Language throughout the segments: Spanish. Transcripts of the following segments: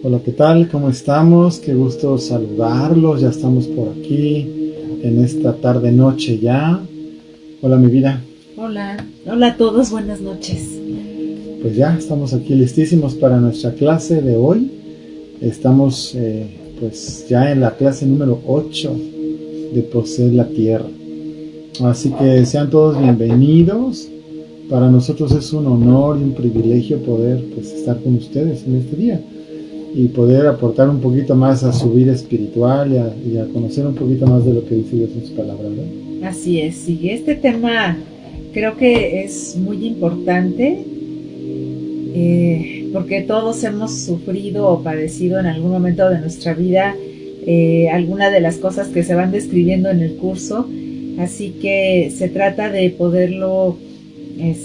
Hola, ¿qué tal? ¿Cómo estamos? Qué gusto saludarlos. Ya estamos por aquí en esta tarde noche ya. Hola, mi vida. Hola, hola a todos, buenas noches. Pues ya estamos aquí listísimos para nuestra clase de hoy. Estamos pues ya en la clase número 8 de Poseer la Tierra. Así que sean todos bienvenidos. Para nosotros es un honor y un privilegio poder pues estar con ustedes en este día y poder aportar un poquito más a su vida espiritual y a conocer un poquito más de lo que dice Dios en sus palabras, ¿no? Así es, y este tema creo que es muy importante porque todos hemos sufrido o padecido en algún momento de nuestra vida alguna de las cosas que se van describiendo en el curso, así que se trata de poderlo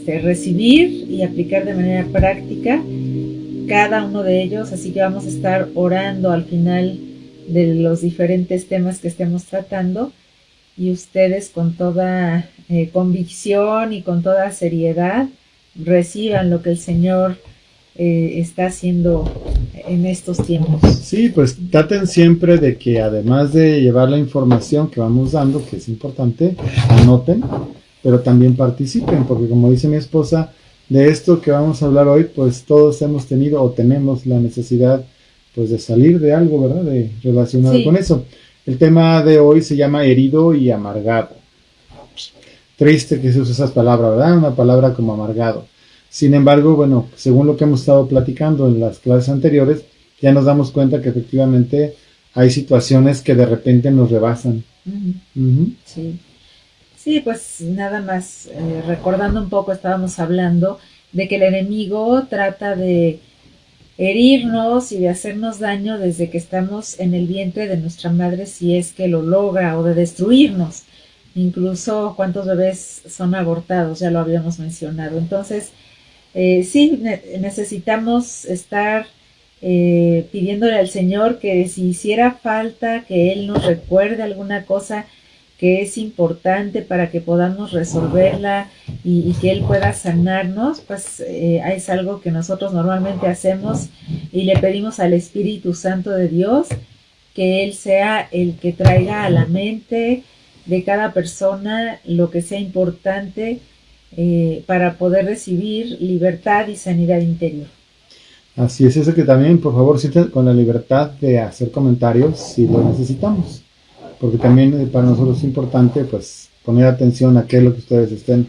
recibir y aplicar de manera práctica cada uno de ellos, así que vamos a estar orando al final de los diferentes temas que estemos tratando y ustedes con toda convicción y con toda seriedad reciban lo que el Señor está haciendo en estos tiempos. Sí, pues traten siempre de que además de llevar la información que vamos dando, que es importante, anoten, pero también participen, porque como dice mi esposa, de esto que vamos a hablar hoy, pues todos hemos tenido o tenemos la necesidad pues de salir de algo, ¿verdad? De relacionado con Sí, eso. El tema de hoy se llama herido y amargado. Triste que se use esas palabras, ¿verdad? Una palabra como amargado. Sin embargo, bueno, según lo que hemos estado platicando en las clases anteriores, ya nos damos cuenta que efectivamente hay situaciones que de repente nos rebasan. uh-huh. Ujú. Sí. Sí, pues nada más recordando un poco, estábamos hablando de que el enemigo trata de herirnos y de hacernos daño desde que estamos en el vientre de nuestra madre si es que lo logra o de destruirnos. Incluso cuántos bebés son abortados, ya lo habíamos mencionado. Entonces, sí, necesitamos estar pidiéndole al Señor que si hiciera falta que Él nos recuerde alguna cosa que es importante para que podamos resolverla y que Él pueda sanarnos, pues es algo que nosotros normalmente hacemos y le pedimos al Espíritu Santo de Dios que Él sea el que traiga a la mente de cada persona lo que sea importante para poder recibir libertad y sanidad interior. Así es, eso que también, por favor, siéntanse con la libertad de hacer comentarios si lo necesitamos, porque también para nosotros es importante, pues, poner atención a qué es lo que ustedes estén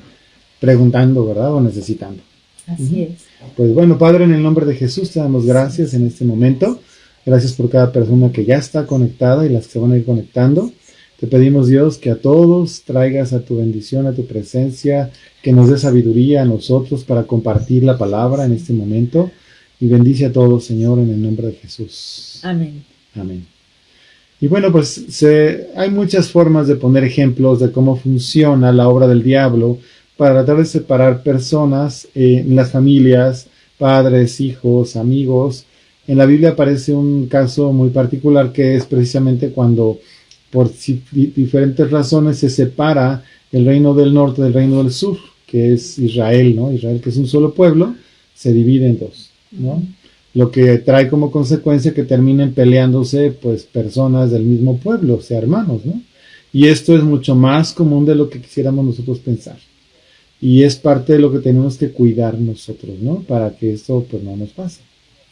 preguntando, ¿verdad? O necesitando. Así Ujú. es. Pues bueno, Padre, en el nombre de Jesús te damos Sí, gracias en este momento. Gracias por cada persona que ya está conectada y las que se van a ir conectando. Te pedimos, Dios, que a todos traigas a tu bendición, a tu presencia, que nos dé sabiduría a nosotros para compartir la palabra en este momento. Y bendice a todos, Señor, en el nombre de Jesús. amén. Amén. Y bueno, pues hay muchas formas de poner ejemplos de cómo funciona la obra del diablo para tratar de separar personas en las familias, padres, hijos, amigos. En la Biblia aparece un caso muy particular que es precisamente cuando por diferentes razones se separa el reino del norte del reino del sur, que es Israel, ¿no? Israel, que es un solo pueblo, se divide en dos, ¿no? Uh-huh. Lo que trae como consecuencia que terminen peleándose pues personas del mismo pueblo, o sea, hermanos, ¿no? Y esto es mucho más común de lo que quisiéramos nosotros pensar. Y es parte de lo que tenemos que cuidar nosotros, ¿no? Para que esto pues no nos pase.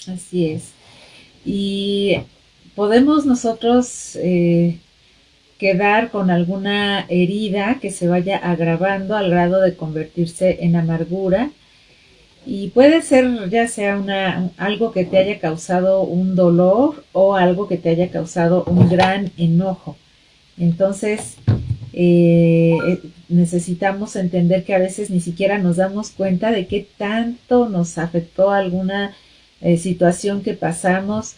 Así es. Y podemos nosotros quedar con alguna herida que se vaya agravando al grado de convertirse en amargura. Y puede ser ya sea algo que te haya causado un dolor o algo que te haya causado un gran enojo. Entonces, necesitamos entender que a veces ni siquiera nos damos cuenta de qué tanto nos afectó alguna situación que pasamos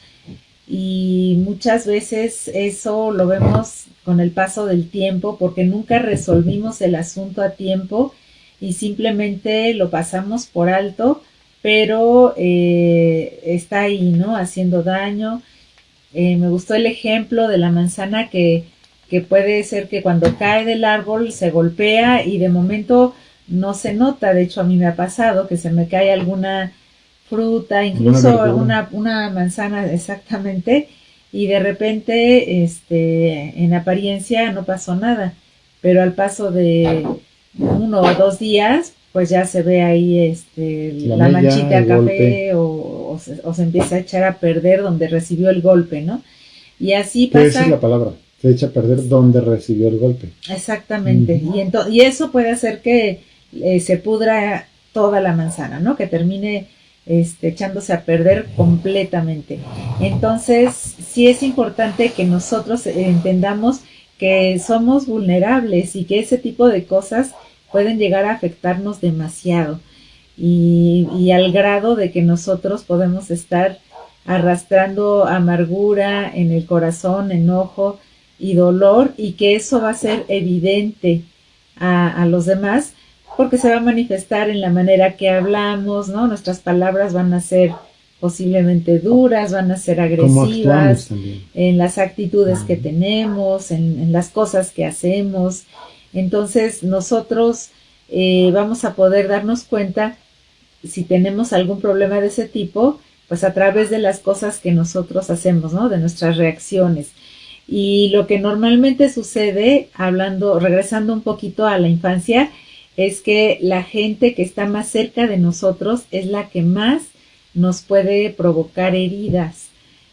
y muchas veces eso lo vemos con el paso del tiempo porque nunca resolvimos el asunto a tiempo y simplemente lo pasamos por alto, pero está ahí, ¿no? Haciendo daño. Me gustó el ejemplo de la manzana que puede ser que cuando cae del árbol se golpea y de momento no se nota. De hecho, a mí me ha pasado que se me cae alguna fruta, incluso una manzana exactamente, y de repente en apariencia no pasó nada, pero al paso de 1 o 2 días pues ya se ve ahí la manchita café o se empieza a echar a perder donde recibió el golpe, ¿no? Y así pasa. Esa es la palabra, se echa a perder donde recibió el golpe. Exactamente, y eso puede hacer que se pudra toda la manzana, ¿no? Que termine echándose a perder completamente. Entonces, sí es importante que nosotros entendamos que somos vulnerables y que ese tipo de cosas pueden llegar a afectarnos demasiado y al grado de que nosotros podemos estar arrastrando amargura en el corazón, enojo y dolor, y que eso va a ser evidente a los demás porque se va a manifestar en la manera que hablamos, ¿no? Nuestras palabras van a ser posiblemente duras, van a ser agresivas, en las actitudes que tenemos, en las cosas que hacemos. Entonces nosotros vamos a poder darnos cuenta si tenemos algún problema de ese tipo, pues a través de las cosas que nosotros hacemos, ¿no? De nuestras reacciones. Y lo que normalmente sucede, regresando un poquito a la infancia, es que la gente que está más cerca de nosotros es la que más nos puede provocar heridas,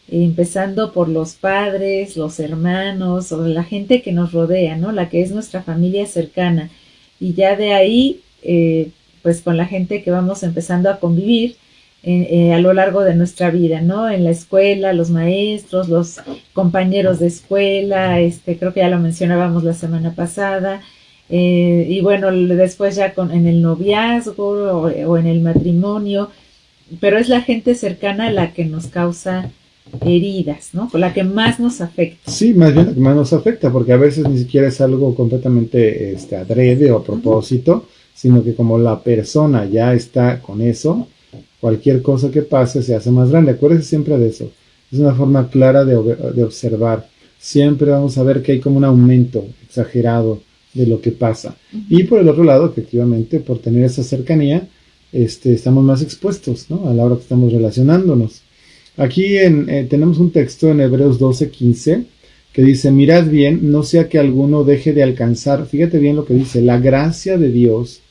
empezando por los padres, los hermanos o la gente que nos rodea, ¿no? La que es nuestra familia cercana. Y ya de ahí, pues con la gente que vamos empezando a convivir a lo largo de nuestra vida, ¿no? En la escuela, los maestros, los compañeros de escuela, creo que ya lo mencionábamos la semana pasada, y bueno, después ya en el noviazgo o en el matrimonio, pero es la gente cercana la que nos causa heridas, ¿no? La que más nos afecta. Sí, más bien la que más nos afecta, porque a veces ni siquiera es algo completamente adrede o a propósito, sino que como la persona ya está con eso, cualquier cosa que pase se hace más grande. Acuérdense siempre de eso. Es una forma clara de observar. Siempre vamos a ver que hay como un aumento exagerado de lo que pasa. Y por el otro lado, efectivamente, por tener esa cercanía, estamos más expuestos, ¿no? A la hora que estamos relacionándonos. Aquí tenemos un texto en Hebreos 12:15 que dice: mirad bien, no sea que alguno deje de alcanzar, fíjate bien lo que dice, la gracia de Dios,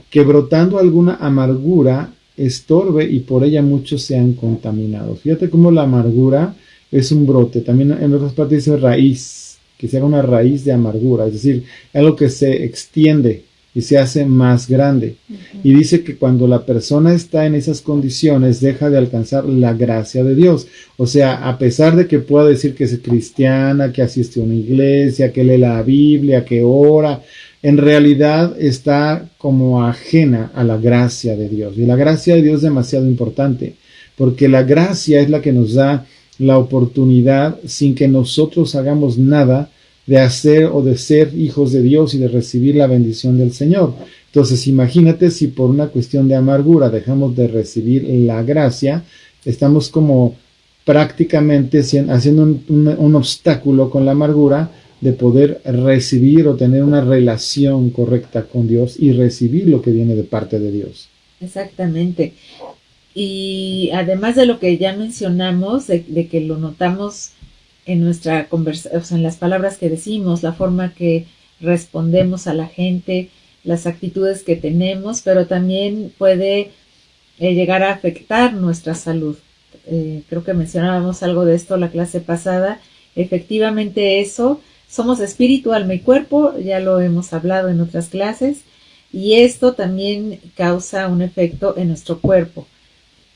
que brotando alguna amargura estorbe y por ella muchos sean contaminados. Fíjate cómo la amargura es un brote. También en otras partes dice raíz, que sea una raíz de amargura, es decir, algo que se extiende y se hace más grande. Y dice que cuando la persona está en esas condiciones, deja de alcanzar la gracia de Dios. O sea, a pesar de que pueda decir que es cristiana, que asiste a una iglesia, que lee la Biblia, que ora, en realidad está como ajena a la gracia de Dios. Y la gracia de Dios es demasiado importante, porque la gracia es la que nos da la oportunidad, sin que nosotros hagamos nada, de hacer o de ser hijos de Dios y de recibir la bendición del Señor. Entonces, imagínate si por una cuestión de amargura dejamos de recibir la gracia, estamos como prácticamente haciendo un obstáculo con la amargura de poder recibir o tener una relación correcta con Dios y recibir lo que viene de parte de Dios. Exactamente. Y además de lo que ya mencionamos, de que lo notamos en nuestra conversación, o sea, en las palabras que decimos, la forma que respondemos a la gente, las actitudes que tenemos, pero también puede llegar a afectar nuestra salud. Creo que mencionábamos algo de esto la clase pasada. Efectivamente eso, somos espíritu, alma y cuerpo, ya lo hemos hablado en otras clases, y esto también causa un efecto en nuestro cuerpo.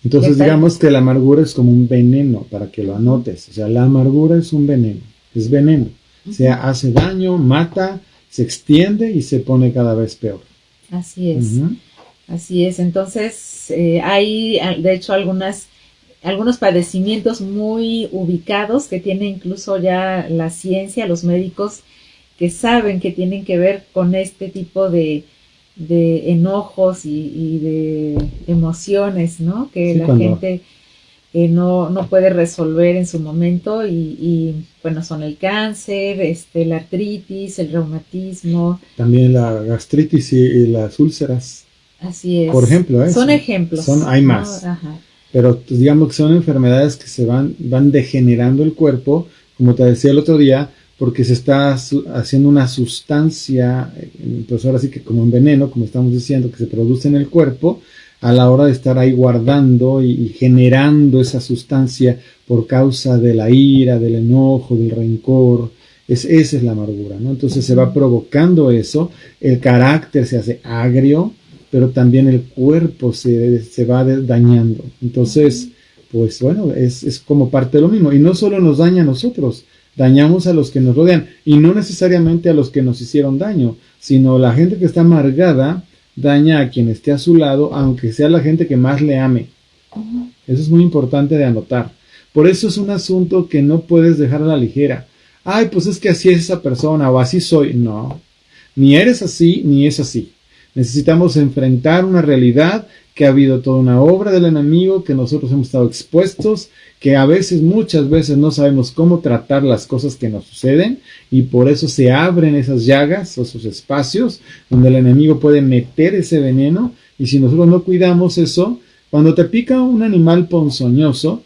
Entonces digamos que la amargura es como un veneno, para que lo anotes. O sea, la amargura es un veneno, es veneno. O sea, hace daño, mata, se extiende y se pone cada vez peor. Así es, así es. Entonces hay de hecho algunos padecimientos muy ubicados que tiene incluso ya la ciencia, los médicos que saben que tienen que ver con este tipo de enojos y de emociones, ¿no? Que sí, la gente no puede resolver en su momento y bueno, son el cáncer, la artritis, el reumatismo. También la gastritis y las úlceras. Así es. Por ejemplo, son ejemplos. Hay más. ¿No? Ajá. pero pues, digamos que son enfermedades que van degenerando el cuerpo, como te decía el otro día, porque se está haciendo una sustancia, pues ahora sí que como un veneno, como estamos diciendo, que se produce en el cuerpo, a la hora de estar ahí guardando y generando esa sustancia por causa de la ira, del enojo, del rencor. Esa es la amargura, ¿no? Entonces se va provocando eso, el carácter se hace agrio, pero también el cuerpo se va dañando. Entonces, pues bueno, es como parte de lo mismo. Y no solo nos daña a nosotros, dañamos a los que nos rodean. Y no necesariamente a los que nos hicieron daño, sino la gente que está amargada daña a quien esté a su lado, aunque sea la gente que más le ame. Eso es muy importante de anotar. Por eso es un asunto que no puedes dejar a la ligera. Ay, pues es que así es esa persona o así soy. No, ni eres así ni es así. Necesitamos enfrentar una realidad que ha habido toda una obra del enemigo, que nosotros hemos estado expuestos, que a veces, muchas veces no sabemos cómo tratar las cosas que nos suceden y por eso se abren esas llagas o esos espacios donde el enemigo puede meter ese veneno y si nosotros no cuidamos eso, cuando te pica un animal ponzoñoso,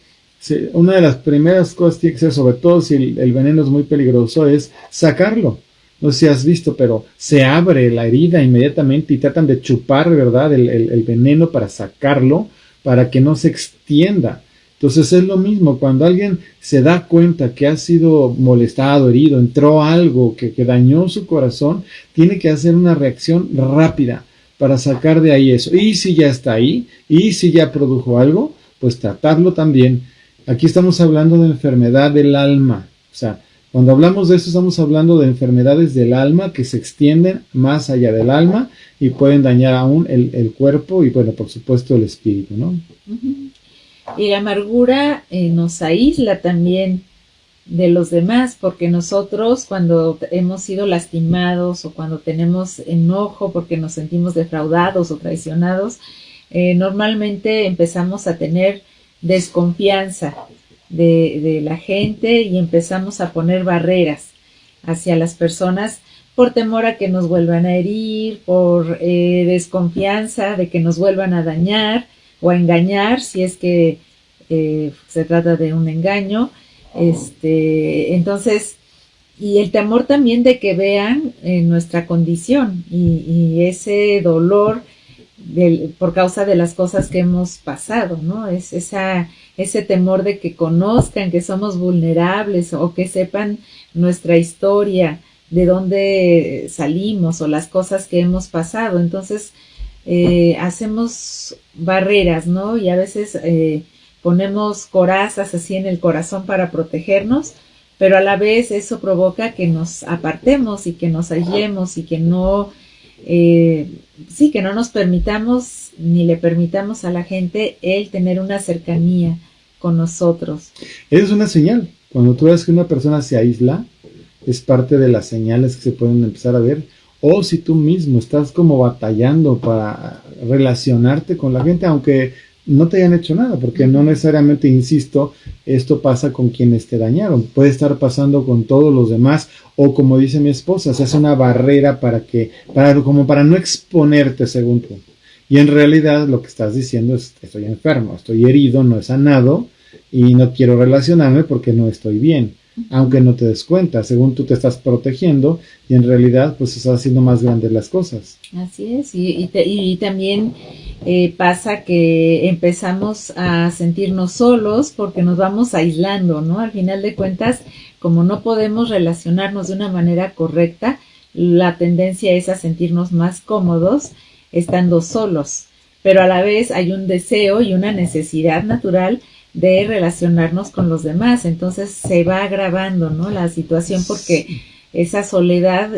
una de las primeras cosas tiene que ser, sobre todo si el veneno es muy peligroso, es sacarlo. No sé si has visto, pero se abre la herida inmediatamente y tratan de chupar, ¿verdad?, el veneno para sacarlo, para que no se extienda. Entonces es lo mismo, cuando alguien se da cuenta que ha sido molestado, herido, entró algo que dañó su corazón, tiene que hacer una reacción rápida para sacar de ahí eso. Y si ya está ahí, y si ya produjo algo, pues tratarlo también. Aquí estamos hablando de enfermedad del alma, o sea, cuando hablamos de eso estamos hablando de enfermedades del alma que se extienden más allá del alma y pueden dañar aún el cuerpo y, bueno, por supuesto el espíritu, ¿no? Y la amargura nos aísla también de los demás, porque nosotros cuando hemos sido lastimados o cuando tenemos enojo porque nos sentimos defraudados o traicionados, normalmente empezamos a tener desconfianza de la gente y empezamos a poner barreras hacia las personas por temor a que nos vuelvan a herir, por desconfianza de que nos vuelvan a dañar o a engañar si es que se trata de un engaño. Entonces, y el temor también de que vean nuestra condición y ese dolor por causa de las cosas que hemos pasado, ¿no? Es ese temor de que conozcan que somos vulnerables o que sepan nuestra historia, de dónde salimos o las cosas que hemos pasado. Entonces, hacemos barreras, ¿no? Y a veces ponemos corazas así en el corazón para protegernos, pero a la vez eso provoca que nos apartemos y que nos aislemos y que no, que no nos permitamos ni le permitamos a la gente el tener una cercanía con nosotros. Es una señal. Cuando tú ves que una persona se aísla, es parte de las señales que se pueden empezar a ver. O si tú mismo estás como batallando para relacionarte con la gente, aunque no te hayan hecho nada, porque no necesariamente, insisto, esto pasa con quienes te dañaron. Puede estar pasando con todos los demás, o como dice mi esposa, se hace una barrera como para no exponerte, según tú. Y en realidad lo que estás diciendo es: estoy enfermo, estoy herido, no he sanado y no quiero relacionarme porque no estoy bien. Aunque no te des cuenta, según tú te estás protegiendo y en realidad pues estás haciendo más grandes las cosas. Así es, y también pasa que empezamos a sentirnos solos porque nos vamos aislando, ¿no? Al final de cuentas, como no podemos relacionarnos de una manera correcta, la tendencia es a sentirnos más cómodos estando solos, pero a la vez hay un deseo y una necesidad natural de relacionarnos con los demás. Entonces se va agravando, ¿no?, la situación, porque esa soledad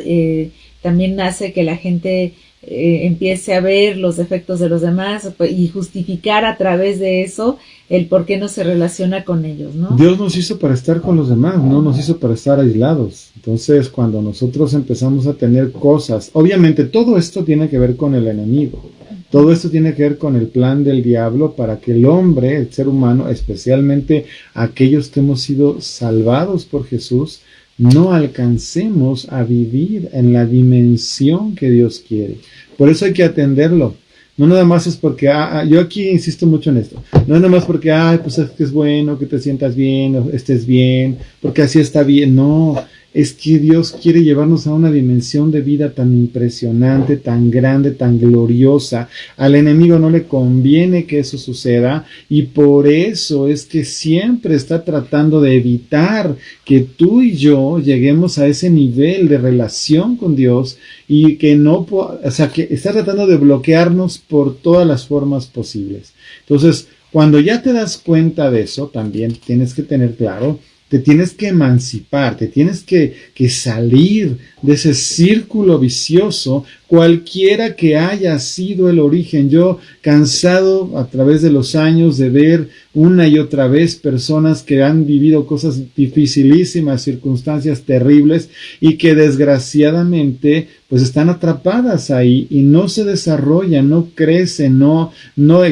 también hace que la gente empiece a ver los defectos de los demás y justificar a través de eso el por qué no se relaciona con ellos, ¿no? Dios nos hizo para estar con los demás, no nos hizo para estar aislados. Entonces, cuando nosotros empezamos a tener cosas, obviamente todo esto tiene que ver con el enemigo. Todo esto tiene que ver con el plan del diablo para que el hombre, el ser humano, especialmente aquellos que hemos sido salvados por Jesús, no alcancemos a vivir en la dimensión que Dios quiere. Por eso hay que atenderlo. No nada más es porque, yo aquí insisto mucho en esto, no nada más porque, pues es que es bueno que te sientas bien, o estés bien, porque así está bien, no, es que Dios quiere llevarnos a una dimensión de vida tan impresionante, tan grande, tan gloriosa. Al enemigo no le conviene que eso suceda y por eso es que siempre está tratando de evitar que tú y yo lleguemos a ese nivel de relación con Dios y que no, o sea, que está tratando de bloquearnos por todas las formas posibles. Entonces, cuando ya te das cuenta de eso, también tienes que tener claro, te tienes que emancipar, te tienes que salir de ese círculo vicioso, cualquiera que haya sido el origen. Yo, cansado a través de los años de ver una y otra vez personas que han vivido cosas dificilísimas, circunstancias terribles y que desgraciadamente pues están atrapadas ahí y no se desarrollan, no crecen, no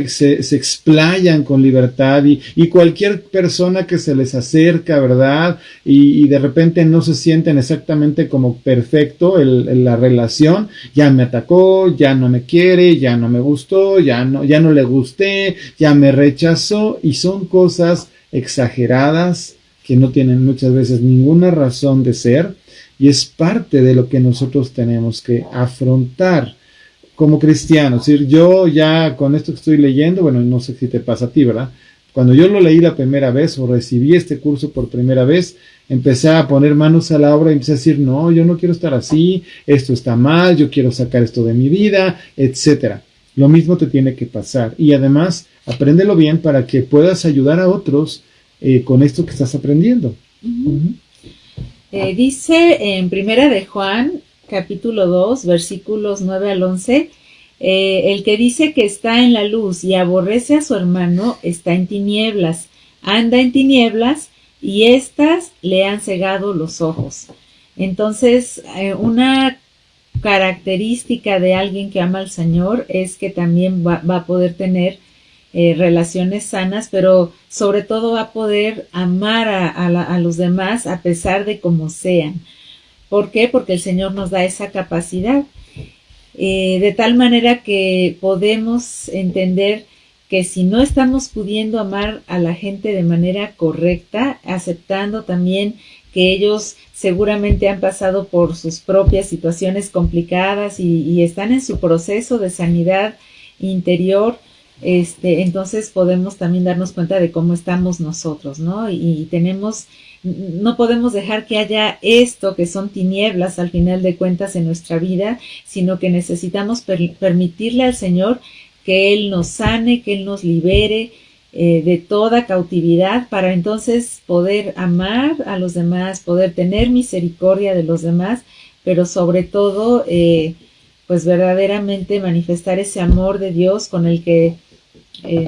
se explayan con libertad y cualquier persona que se les acerca, ¿verdad? Y de repente no se sienten exactamente como perfecto la relación, ya me atacó, ya no me quiere, ya no me gustó, ya no le gusté, ya me rechazó y son cosas exageradas que no tienen muchas veces ninguna razón de ser y es parte de lo que nosotros tenemos que afrontar como cristianos. Es decir, yo ya con esto que estoy leyendo, bueno, no sé si te pasa a ti, ¿verdad? Cuando yo lo leí la primera vez o recibí este curso por primera vez, empecé a poner manos a la obra y empecé a decir, no, yo no quiero estar así, esto está mal, yo quiero sacar esto de mi vida, etcétera. Lo mismo te tiene que pasar y además apréndelo bien para que puedas ayudar a otros con esto que estás aprendiendo. Uh-huh. Dice en Primera de Juan, capítulo 2, versículos 9 al 11, el que dice que está en la luz y aborrece a su hermano está en tinieblas, anda en tinieblas y éstas le han cegado los ojos. Entonces, una característica de alguien que ama al Señor es que también va a poder tener relaciones sanas, pero sobre todo va a poder amar a los demás a pesar de cómo sean. ¿Por qué? Porque el Señor nos da esa capacidad. De tal manera que podemos entender que si no estamos pudiendo amar a la gente de manera correcta, aceptando también que ellos seguramente han pasado por sus propias situaciones complicadas y están en su proceso de sanidad interior, entonces podemos también darnos cuenta de cómo estamos nosotros, ¿no? Y no podemos dejar que haya esto que son tinieblas al final de cuentas en nuestra vida, sino que necesitamos permitirle al Señor que Él nos sane, que Él nos libere de toda cautividad para entonces poder amar a los demás, poder tener misericordia de los demás, pero sobre todo pues verdaderamente manifestar ese amor de Dios con el que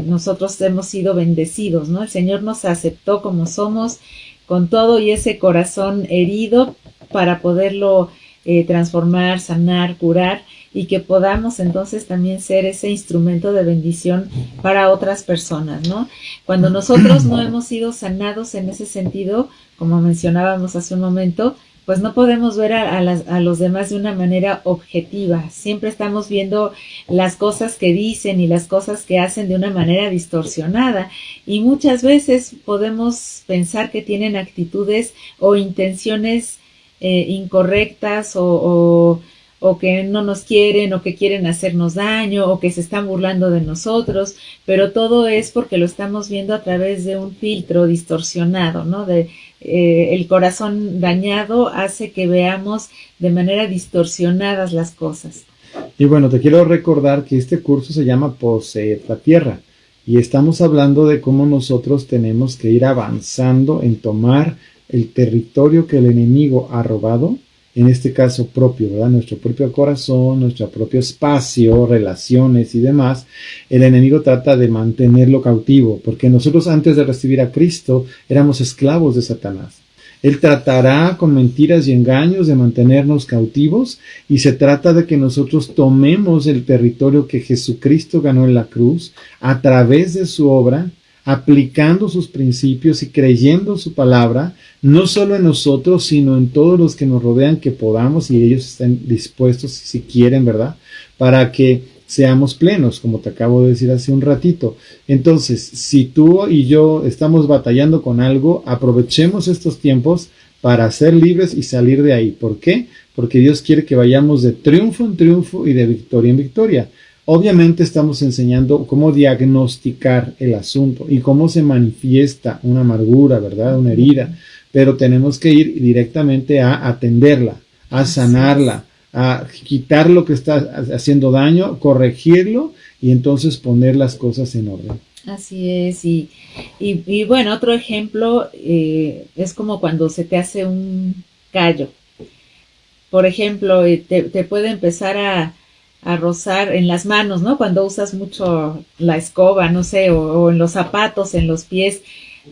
nosotros hemos sido bendecidos, ¿no? El Señor nos aceptó como somos, con todo y ese corazón herido para poderlo transformar, sanar, curar y que podamos entonces también ser ese instrumento de bendición para otras personas, ¿no? Cuando nosotros no hemos sido sanados en ese sentido, como mencionábamos hace un momento, pues no podemos ver a los demás de una manera objetiva. Siempre estamos viendo las cosas que dicen y las cosas que hacen de una manera distorsionada. Y muchas veces podemos pensar que tienen actitudes o intenciones incorrectas o que no nos quieren o que quieren hacernos daño o que se están burlando de nosotros, pero todo es porque lo estamos viendo a través de un filtro distorsionado, ¿no? El corazón dañado hace que veamos de manera distorsionadas las cosas. Y bueno, te quiero recordar que este curso se llama Poseed la Tierra y estamos hablando de cómo nosotros tenemos que ir avanzando en tomar el territorio que el enemigo ha robado, en este caso propio, ¿verdad? Nuestro propio corazón, nuestro propio espacio, relaciones y demás. El enemigo trata de mantenerlo cautivo, porque nosotros antes de recibir a Cristo éramos esclavos de Satanás. Él tratará con mentiras y engaños de mantenernos cautivos y se trata de que nosotros tomemos el territorio que Jesucristo ganó en la cruz a través de su obra, aplicando sus principios y creyendo su palabra, no solo en nosotros, sino en todos los que nos rodean, que podamos y ellos estén dispuestos, si quieren, ¿verdad? Para que seamos plenos, como te acabo de decir hace un ratito. Entonces, si tú y yo estamos batallando con algo, aprovechemos estos tiempos para ser libres y salir de ahí. ¿Por qué? Porque Dios quiere que vayamos de triunfo en triunfo y de victoria en victoria. Obviamente estamos enseñando cómo diagnosticar el asunto y cómo se manifiesta una amargura, ¿verdad? Una herida, pero tenemos que ir directamente a atenderla, a sanarla, a quitar lo que está haciendo daño, corregirlo y entonces poner las cosas en orden. Así es, y bueno, otro ejemplo es como cuando se te hace un callo. Por ejemplo, te puede empezar a rozar en las manos, ¿no? Cuando usas mucho la escoba, no sé, o en los zapatos, en los pies.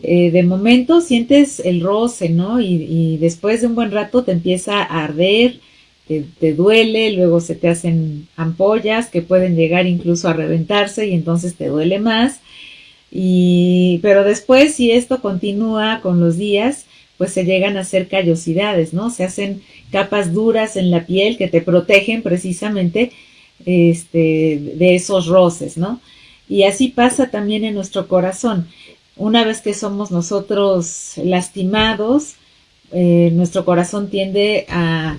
De momento sientes el roce, ¿no? Y después de un buen rato te empieza a arder, te duele, luego se te hacen ampollas que pueden llegar incluso a reventarse y entonces te duele más. Pero después, si esto continúa con los días, pues se llegan a hacer callosidades, ¿no? Se hacen capas duras en la piel que te protegen precisamente de esos roces, ¿no? Y así pasa también en nuestro corazón. Una vez que somos nosotros lastimados, nuestro corazón tiende a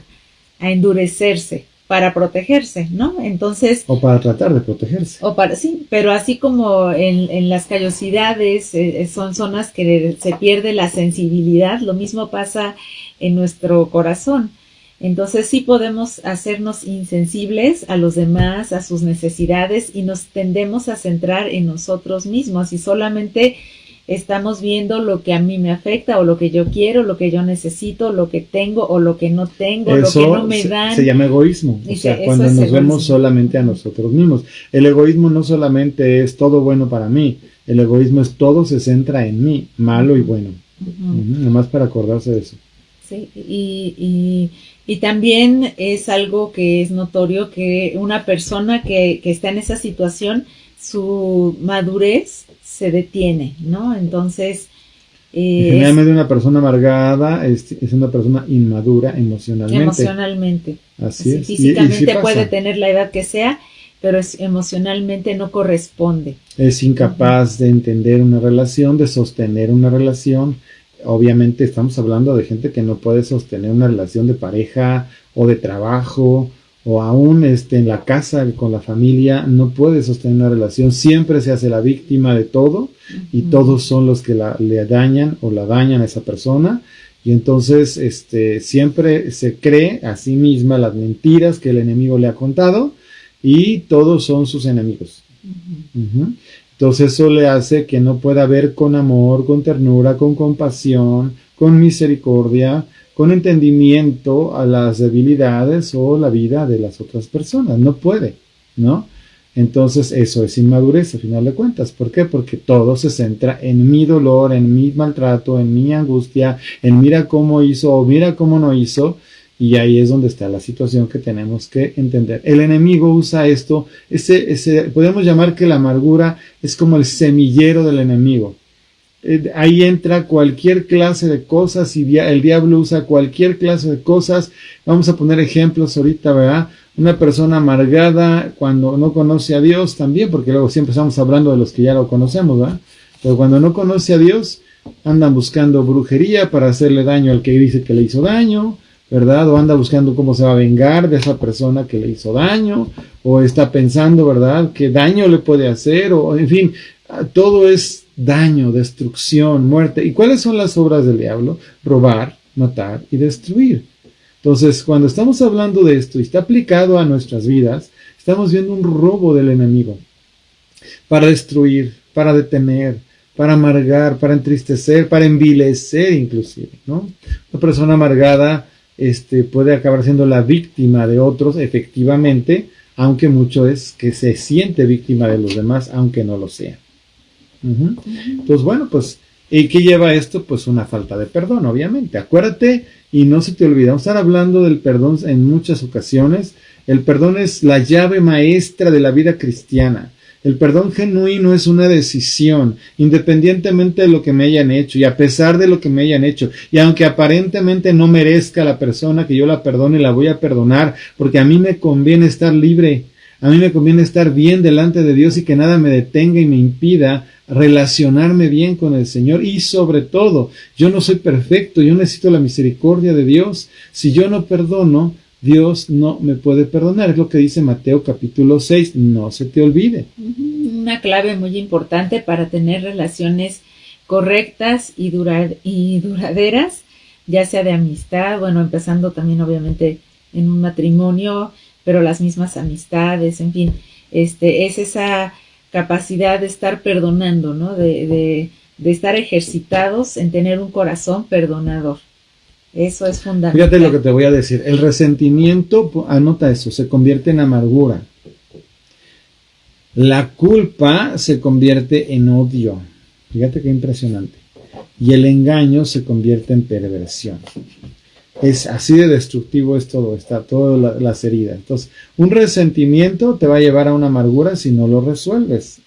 endurecerse para protegerse, ¿no? Entonces... O para tratar de protegerse. Sí, pero así como en las callosidades son zonas que se pierde la sensibilidad, lo mismo pasa en nuestro corazón. Entonces sí podemos hacernos insensibles a los demás, a sus necesidades, y nos tendemos a centrar en nosotros mismos y solamente estamos viendo lo que a mí me afecta o lo que yo quiero, lo que yo necesito, lo que tengo o lo que no tengo, eso lo que no me dan. Se llama egoísmo, o sea, cuando nos egoísmo. Vemos solamente a nosotros mismos. El egoísmo no solamente es todo bueno para mí, el egoísmo es todo se centra en mí, malo y bueno. Nada más para acordarse de eso. Sí, y también es algo que es notorio que una persona que está en esa situación, su madurez se detiene, ¿no? Entonces... generalmente una persona amargada es una persona inmadura emocionalmente. Emocionalmente. Así es. Físicamente sí puede tener la edad que sea, pero emocionalmente no corresponde. Es incapaz de entender una relación, de sostener una relación. Obviamente estamos hablando de gente que no puede sostener una relación de pareja o de trabajo o aún en la casa con la familia, no puede sostener una relación, siempre se hace la víctima de todo y todos son los que le dañan o la dañan a esa persona y entonces siempre se cree a sí misma las mentiras que el enemigo le ha contado y todos son sus enemigos. Entonces eso le hace que no pueda ver con amor, con ternura, con compasión, con misericordia, con entendimiento a las debilidades o la vida de las otras personas. No puede, ¿no? Entonces eso es inmadurez a final de cuentas. ¿Por qué? Porque todo se centra en mi dolor, en mi maltrato, en mi angustia, en mira cómo hizo o mira cómo no hizo. Y ahí es donde está la situación que tenemos que entender. El enemigo usa esto, podemos llamar que la amargura es como el semillero del enemigo. Ahí entra cualquier clase de cosas y el diablo usa cualquier clase de cosas. Vamos a poner ejemplos ahorita, ¿verdad? Una persona amargada cuando no conoce a Dios también, porque luego siempre estamos hablando de los que ya lo conocemos, ¿verdad? Pero cuando no conoce a Dios, andan buscando brujería para hacerle daño al que dice que le hizo daño, ¿verdad? O anda buscando cómo se va a vengar de esa persona que le hizo daño, o está pensando, ¿verdad?, qué daño le puede hacer, o en fin, todo es daño, destrucción, muerte. ¿Y cuáles son las obras del diablo? Robar, matar y destruir. Entonces, cuando estamos hablando de esto y está aplicado a nuestras vidas, estamos viendo un robo del enemigo para destruir, para detener, para amargar, para entristecer, para envilecer inclusive, ¿no? Una persona amargada puede acabar siendo la víctima de otros, efectivamente, aunque mucho es que se siente víctima de los demás, aunque no lo sea. Entonces, bueno, pues, ¿y qué lleva esto? Pues una falta de perdón, obviamente. Acuérdate y no se te olvide. Vamos a estar hablando del perdón en muchas ocasiones. El perdón es la llave maestra de la vida cristiana. El perdón genuino es una decisión, independientemente de lo que me hayan hecho y a pesar de lo que me hayan hecho. Y aunque aparentemente no merezca la persona que yo la perdone, la voy a perdonar porque a mí me conviene estar libre. A mí me conviene estar bien delante de Dios y que nada me detenga y me impida relacionarme bien con el Señor. Y sobre todo, yo no soy perfecto, yo necesito la misericordia de Dios. Si yo no perdono, Dios no me puede perdonar. Es lo que dice Mateo capítulo 6, no se te olvide. Una clave muy importante para tener relaciones correctas y duraderas, ya sea de amistad, bueno, empezando también obviamente en un matrimonio, pero las mismas amistades, en fin, es esa capacidad de estar perdonando, ¿no? De estar ejercitados en tener un corazón perdonador. Eso es fundamental. Fíjate lo que te voy a decir. El resentimiento, anota eso, se convierte en amargura. La culpa se convierte en odio. Fíjate qué impresionante. Y el engaño se convierte en perversión. Es así de destructivo es todo, está todas las heridas. Entonces, un resentimiento te va a llevar a una amargura si no lo resuelves.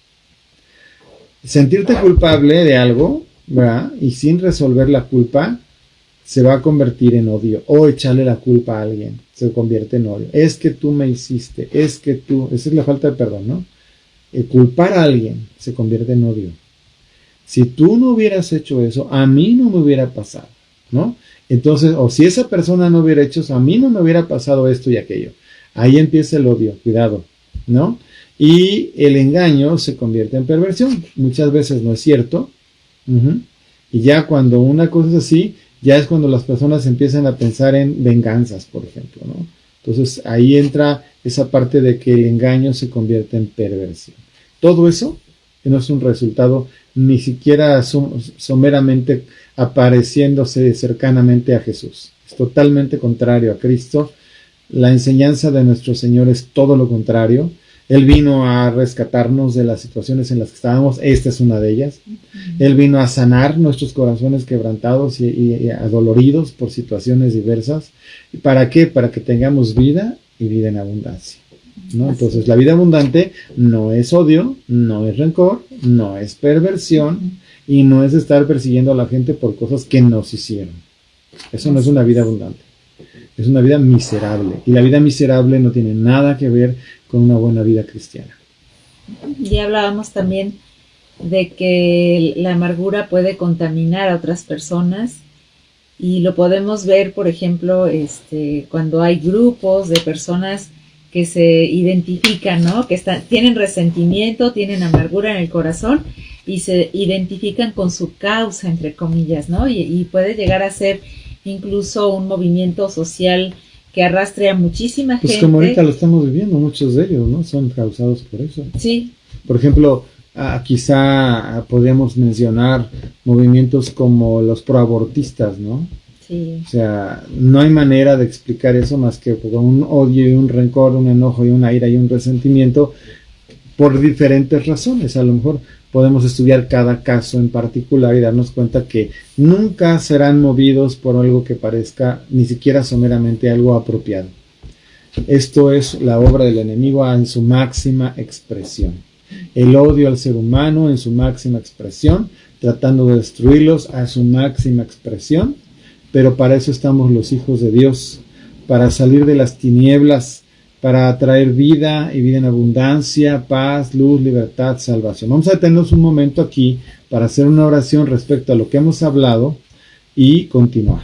Sentirte culpable de algo, ¿verdad? Y sin resolver la culpa, se va a convertir en odio. O echarle la culpa a alguien, se convierte en odio. Es que tú me hiciste, es que tú, esa es la falta de perdón, ¿no? Culpar a alguien se convierte en odio. Si tú no hubieras hecho eso, a mí no me hubiera pasado, ¿no? Entonces, o si esa persona no hubiera hecho eso, a mí no me hubiera pasado esto y aquello. Ahí empieza el odio, cuidado, ¿no? Y el engaño se convierte en perversión. Muchas veces no es cierto. Y ya cuando una cosa es así, ya es cuando las personas empiezan a pensar en venganzas, por ejemplo, ¿no? Entonces, ahí entra esa parte de que el engaño se convierte en perversión. Todo eso no es un resultado ni siquiera someramente apareciéndose cercanamente a Jesús. Es totalmente contrario a Cristo. La enseñanza de nuestro Señor es todo lo contrario. Él vino a rescatarnos de las situaciones en las que estábamos. Esta es una de ellas. Él vino a sanar nuestros corazones quebrantados y adoloridos por situaciones diversas. ¿Y para qué? Para que tengamos vida y vida en abundancia, ¿no? Entonces, la vida abundante no es odio, no es rencor, no es perversión y no es estar persiguiendo a la gente por cosas que nos hicieron. Eso no es una vida abundante. Es una vida miserable. Y la vida miserable no tiene nada que ver con una buena vida cristiana. Ya hablábamos también de que la amargura puede contaminar a otras personas y lo podemos ver, por ejemplo, cuando hay grupos de personas que se identifican, ¿no? Que tienen resentimiento, tienen amargura en el corazón y se identifican con su causa, entre comillas, ¿no? Y puede llegar a ser incluso un movimiento social que arrastre a muchísima gente. Pues como ahorita lo estamos viviendo, muchos de ellos, ¿no? Son causados por eso. Sí. Por ejemplo, quizá podríamos mencionar movimientos como los proabortistas, ¿no? Sí. O sea, no hay manera de explicar eso más que con un odio y un rencor, un enojo y una ira y un resentimiento por diferentes razones. A lo mejor podemos estudiar cada caso en particular y darnos cuenta que nunca serán movidos por algo que parezca ni siquiera someramente algo apropiado. Esto es la obra del enemigo en su máxima expresión. El odio al ser humano en su máxima expresión, tratando de destruirlos a su máxima expresión, pero para eso estamos los hijos de Dios, para salir de las tinieblas, para traer vida y vida en abundancia, paz, luz, libertad, salvación. Vamos a detenernos un momento aquí para hacer una oración respecto a lo que hemos hablado y continuar,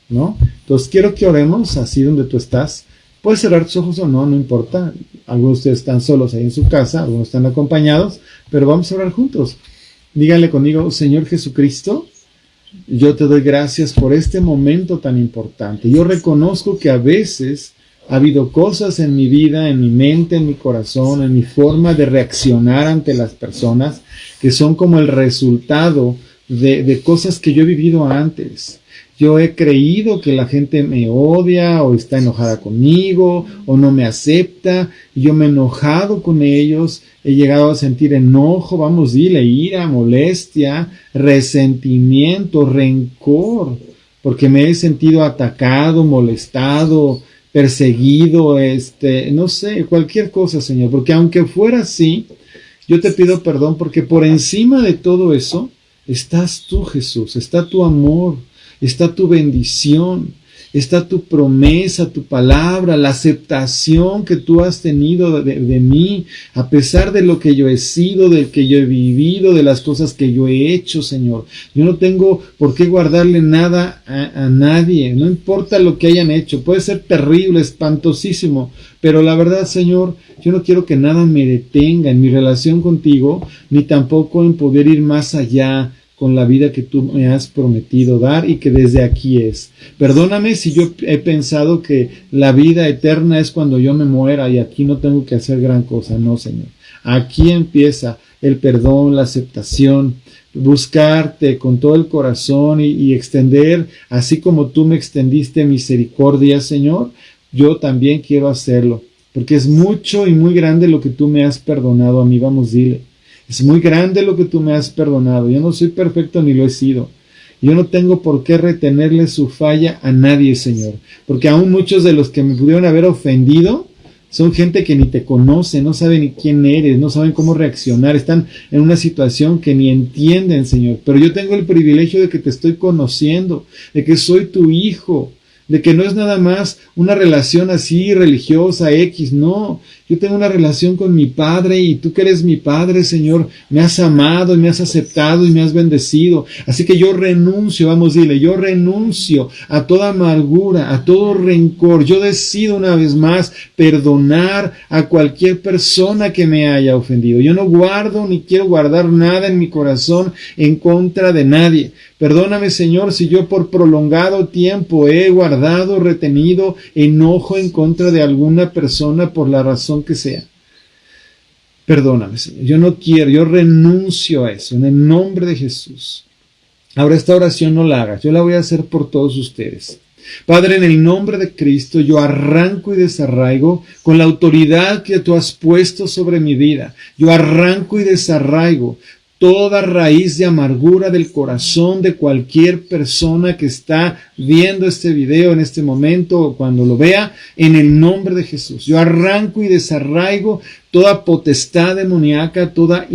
¿no? Entonces quiero que oremos así donde tú estás. Puedes cerrar tus ojos o no, no importa. Algunos de ustedes están solos ahí en su casa, algunos están acompañados, pero vamos a orar juntos. Díganle conmigo: Señor Jesucristo, yo te doy gracias por este momento tan importante. Yo reconozco que a veces ha habido cosas en mi vida, en mi mente, en mi corazón, en mi forma de reaccionar ante las personas que son como el resultado de cosas que yo he vivido antes. Yo he creído que la gente me odia o está enojada conmigo o no me acepta. Y yo me he enojado con ellos, he llegado a sentir enojo, ira, molestia, resentimiento, rencor, porque me he sentido atacado, molestado, perseguido, no sé, cualquier cosa, Señor. Porque aunque fuera así, yo te pido perdón porque por encima de todo eso estás tú, Jesús, está tu amor, está tu bendición. está tu promesa, tu palabra, la aceptación que tú has tenido de mí, a pesar de lo que yo he sido, del que yo he vivido, de las cosas que yo he hecho, Señor. Yo no tengo por qué guardarle nada a nadie, no importa lo que hayan hecho, puede ser terrible, espantosísimo, pero la verdad, Señor, yo no quiero que nada me detenga en mi relación contigo, ni tampoco en poder ir más allá con la vida que tú me has prometido dar y que desde aquí es. Perdóname si yo he pensado que la vida eterna es cuando yo me muera y aquí no tengo que hacer gran cosa. No, Señor. Aquí empieza el perdón, la aceptación, buscarte con todo el corazón y extender, así como tú me extendiste misericordia, Señor, yo también quiero hacerlo, porque es mucho y muy grande lo que tú me has perdonado a mí. Vamos, dile. Es muy grande lo que tú me has perdonado. Yo no soy perfecto ni lo he sido. Yo no tengo por qué retenerle su falla a nadie, Señor. Porque aún muchos de los que me pudieron haber ofendido son gente que ni te conoce, no saben ni quién eres, no saben cómo reaccionar. Están en una situación que ni entienden, Señor. Pero yo tengo el privilegio de que te estoy conociendo, de que soy tu hijo, de que no es nada más una relación así religiosa, X, no. Yo tengo una relación con mi Padre y tú que eres mi Padre, Señor, me has amado y me has aceptado y me has bendecido. Así que yo renuncio, vamos, dile, yo renuncio a toda amargura, a todo rencor. Yo decido una vez más perdonar a cualquier persona que me haya ofendido. Yo no guardo ni quiero guardar nada en mi corazón en contra de nadie. Perdóname, Señor, si yo por prolongado tiempo he guardado, retenido enojo en contra de alguna persona por la razón que sea. Perdóname, Señor. Yo no quiero, yo renuncio a eso en el nombre de Jesús. Ahora esta oración no la hagas, yo la voy a hacer por todos ustedes. Padre, en el nombre de Cristo, yo arranco y desarraigo con la autoridad que tú has puesto sobre mi vida. Yo arranco y desarraigo toda raíz de amargura del corazón de cualquier persona que está viendo este video en este momento o cuando lo vea, en el nombre de Jesús. Yo arranco y desarraigo toda potestad demoníaca, todo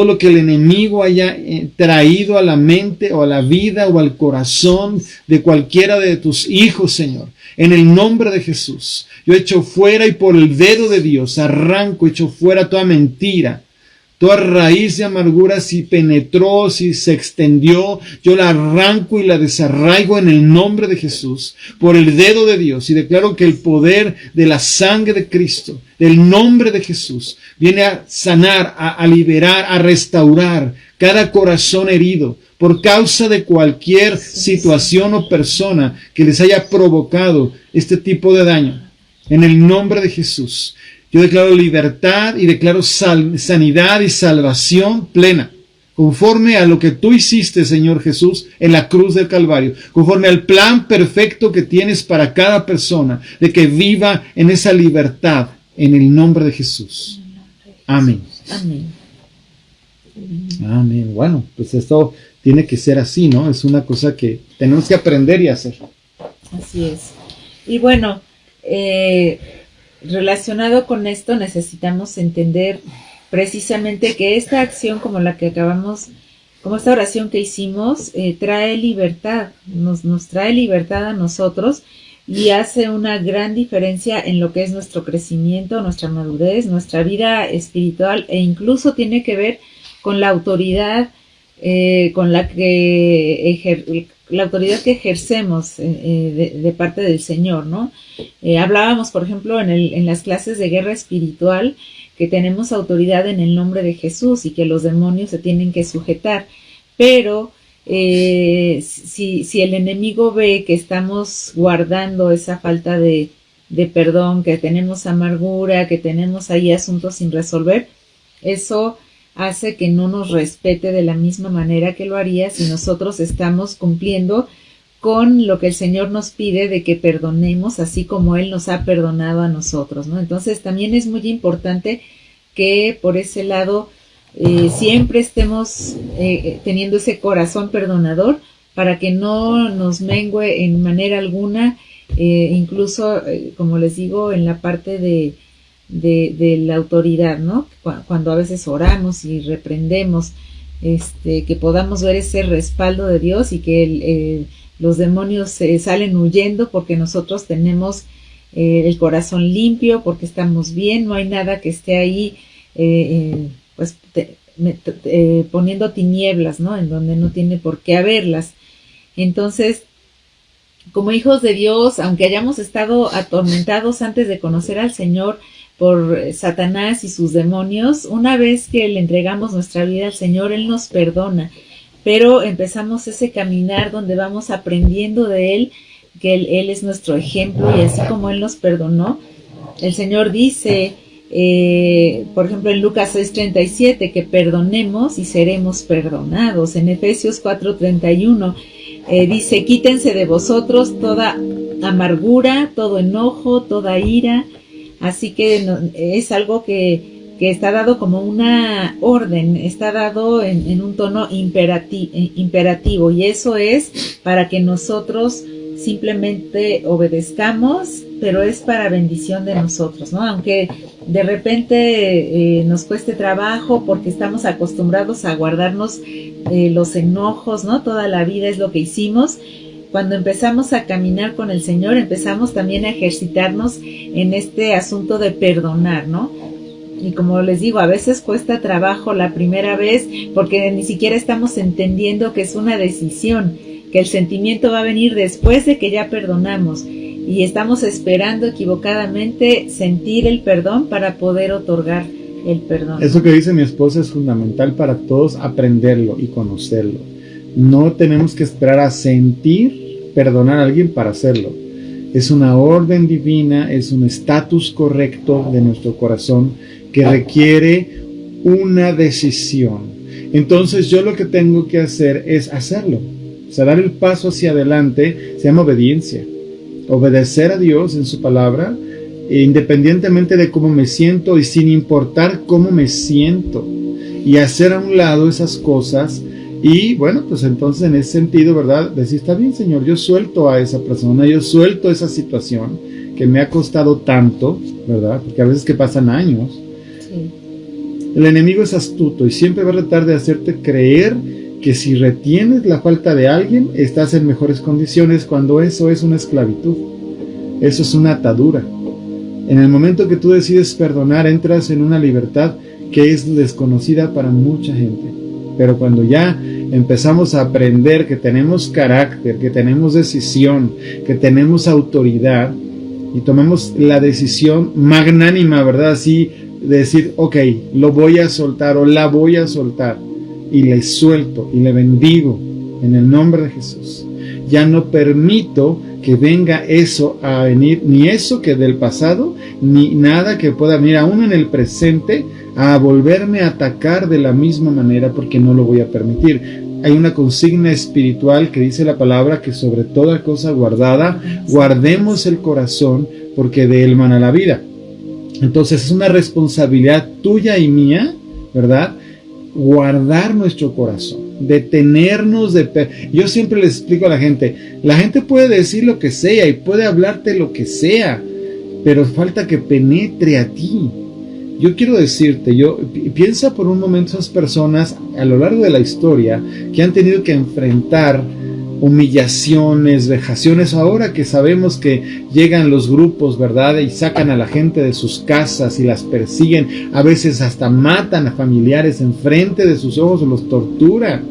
lo que el enemigo haya traído a la mente o a la vida o al corazón de cualquiera de tus hijos, Señor. En el nombre de Jesús, yo echo fuera y por el dedo de Dios arranco, echo fuera toda mentira. Toda raíz de amargura, si penetró, si se extendió, yo la arranco y la desarraigo en el nombre de Jesús, por el dedo de Dios, y declaro que el poder de la sangre de Cristo, del nombre de Jesús, viene a sanar, a liberar, a restaurar cada corazón herido, por causa de cualquier situación o persona que les haya provocado este tipo de daño. En el nombre de Jesús. Yo declaro libertad y declaro sanidad y salvación plena, conforme a lo que tú hiciste, Señor Jesús, en la cruz del Calvario, conforme al plan perfecto que tienes para cada persona, de que viva en esa libertad, en el nombre de Jesús. Amén. Amén. Amén. Bueno, pues esto tiene que ser así, ¿no? Es una cosa que tenemos que aprender y hacer. Así es. Y bueno, relacionado con esto, necesitamos entender precisamente que esta acción como la que acabamos, como esta oración que hicimos, trae libertad, nos trae libertad a nosotros y hace una gran diferencia en lo que es nuestro crecimiento, nuestra madurez, nuestra vida espiritual, e incluso tiene que ver con la autoridad con la autoridad que ejercemos de parte del Señor, ¿no? Hablábamos, por ejemplo, en las clases de guerra espiritual, que tenemos autoridad en el nombre de Jesús y que los demonios se tienen que sujetar, pero si el enemigo ve que estamos guardando esa falta de perdón, que tenemos amargura, que tenemos ahí asuntos sin resolver, eso hace que no nos respete de la misma manera que lo haría si nosotros estamos cumpliendo con lo que el Señor nos pide de que perdonemos así como Él nos ha perdonado a nosotros, ¿no? Entonces también es muy importante que por ese lado siempre estemos teniendo ese corazón perdonador para que no nos mengue en manera alguna, incluso como les digo, en la parte de la autoridad, ¿no? Cuando a veces oramos y reprendemos, que podamos ver ese respaldo de Dios y que los demonios salen huyendo porque nosotros tenemos el corazón limpio, porque estamos bien, no hay nada que esté ahí pues poniendo tinieblas, ¿no? En donde no tiene por qué haberlas. Entonces, como hijos de Dios, aunque hayamos estado atormentados antes de conocer al Señor por Satanás y sus demonios, una vez que le entregamos nuestra vida al Señor, Él nos perdona, pero empezamos ese caminar donde vamos aprendiendo de Él, que Él es nuestro ejemplo, y así como Él nos perdonó, el Señor dice, por ejemplo en Lucas 6:37, que perdonemos y seremos perdonados. En Efesios 4:31 dice, quítense de vosotros toda amargura, todo enojo, toda ira. Así que es algo que está dado como una orden, está dado en un tono imperativo, y eso es para que nosotros simplemente obedezcamos, pero es para bendición de nosotros, ¿no? Aunque de repente nos cueste trabajo porque estamos acostumbrados a guardarnos los enojos, ¿no? Toda la vida es lo que hicimos. Cuando empezamos a caminar con el Señor, empezamos también a ejercitarnos en este asunto de perdonar, ¿no? Y como les digo, a veces cuesta trabajo la primera vez porque ni siquiera estamos entendiendo que es una decisión, que el sentimiento va a venir después de que ya perdonamos, y estamos esperando equivocadamente sentir el perdón para poder otorgar el perdón. Eso que dice mi esposa es fundamental para todos aprenderlo y conocerlo. No tenemos que esperar a sentir perdonar a alguien para hacerlo. Es una orden divina, es un estatus correcto de nuestro corazón que requiere una decisión. Entonces yo lo que tengo que hacer es hacerlo. O sea, dar el paso hacia adelante se llama obediencia. Obedecer a Dios en su palabra, independientemente de cómo me siento y sin importar cómo me siento. Y hacer a un lado esas cosas. Y bueno, pues entonces en ese sentido, ¿verdad? Decir, está bien, Señor, yo suelto a esa persona, yo suelto esa situación que me ha costado tanto, ¿verdad? Porque a veces que pasan años. Sí. El enemigo es astuto y siempre va a tratar de hacerte creer que si retienes la falta de alguien, estás en mejores condiciones, cuando eso es una esclavitud. Eso es una atadura. En el momento que tú decides perdonar, entras en una libertad que es desconocida para mucha gente. Pero cuando ya empezamos a aprender que tenemos carácter, que tenemos decisión, que tenemos autoridad, y tomamos la decisión magnánima, ¿verdad? Así de decir, ok, lo voy a soltar o la voy a soltar, y le suelto y le bendigo en el nombre de Jesús. Ya no permito que venga eso a venir, ni eso que del pasado, ni nada que pueda venir aún en el presente a volverme a atacar de la misma manera, porque no lo voy a permitir. Hay una consigna espiritual que dice la palabra que sobre toda cosa guardada, guardemos el corazón, porque de él mana la vida. Entonces es una responsabilidad tuya y mía, ¿verdad? Guardar nuestro corazón, detenernos de... Yo siempre les explico a la gente puede decir lo que sea y puede hablarte lo que sea, pero falta que penetre a ti. Yo quiero decirte, piensa por un momento esas personas a lo largo de la historia que han tenido que enfrentar humillaciones, vejaciones, ahora que sabemos que llegan los grupos, ¿verdad? Y sacan a la gente de sus casas y las persiguen, a veces hasta matan a familiares enfrente de sus ojos o los torturan.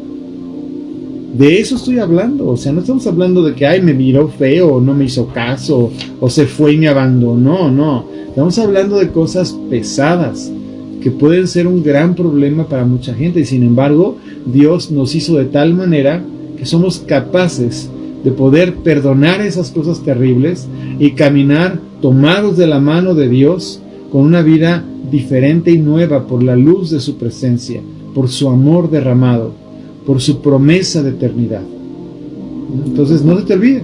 De eso estoy hablando, o sea, no estamos hablando de que, ay, me miró feo, o no me hizo caso, o se fue y me abandonó, no. Estamos hablando de cosas pesadas, que pueden ser un gran problema para mucha gente, y sin embargo, Dios nos hizo de tal manera que somos capaces de poder perdonar esas cosas terribles y caminar tomados de la mano de Dios con una vida diferente y nueva por la luz de su presencia, por su amor derramado, por su promesa de eternidad. Entonces no se te olvide,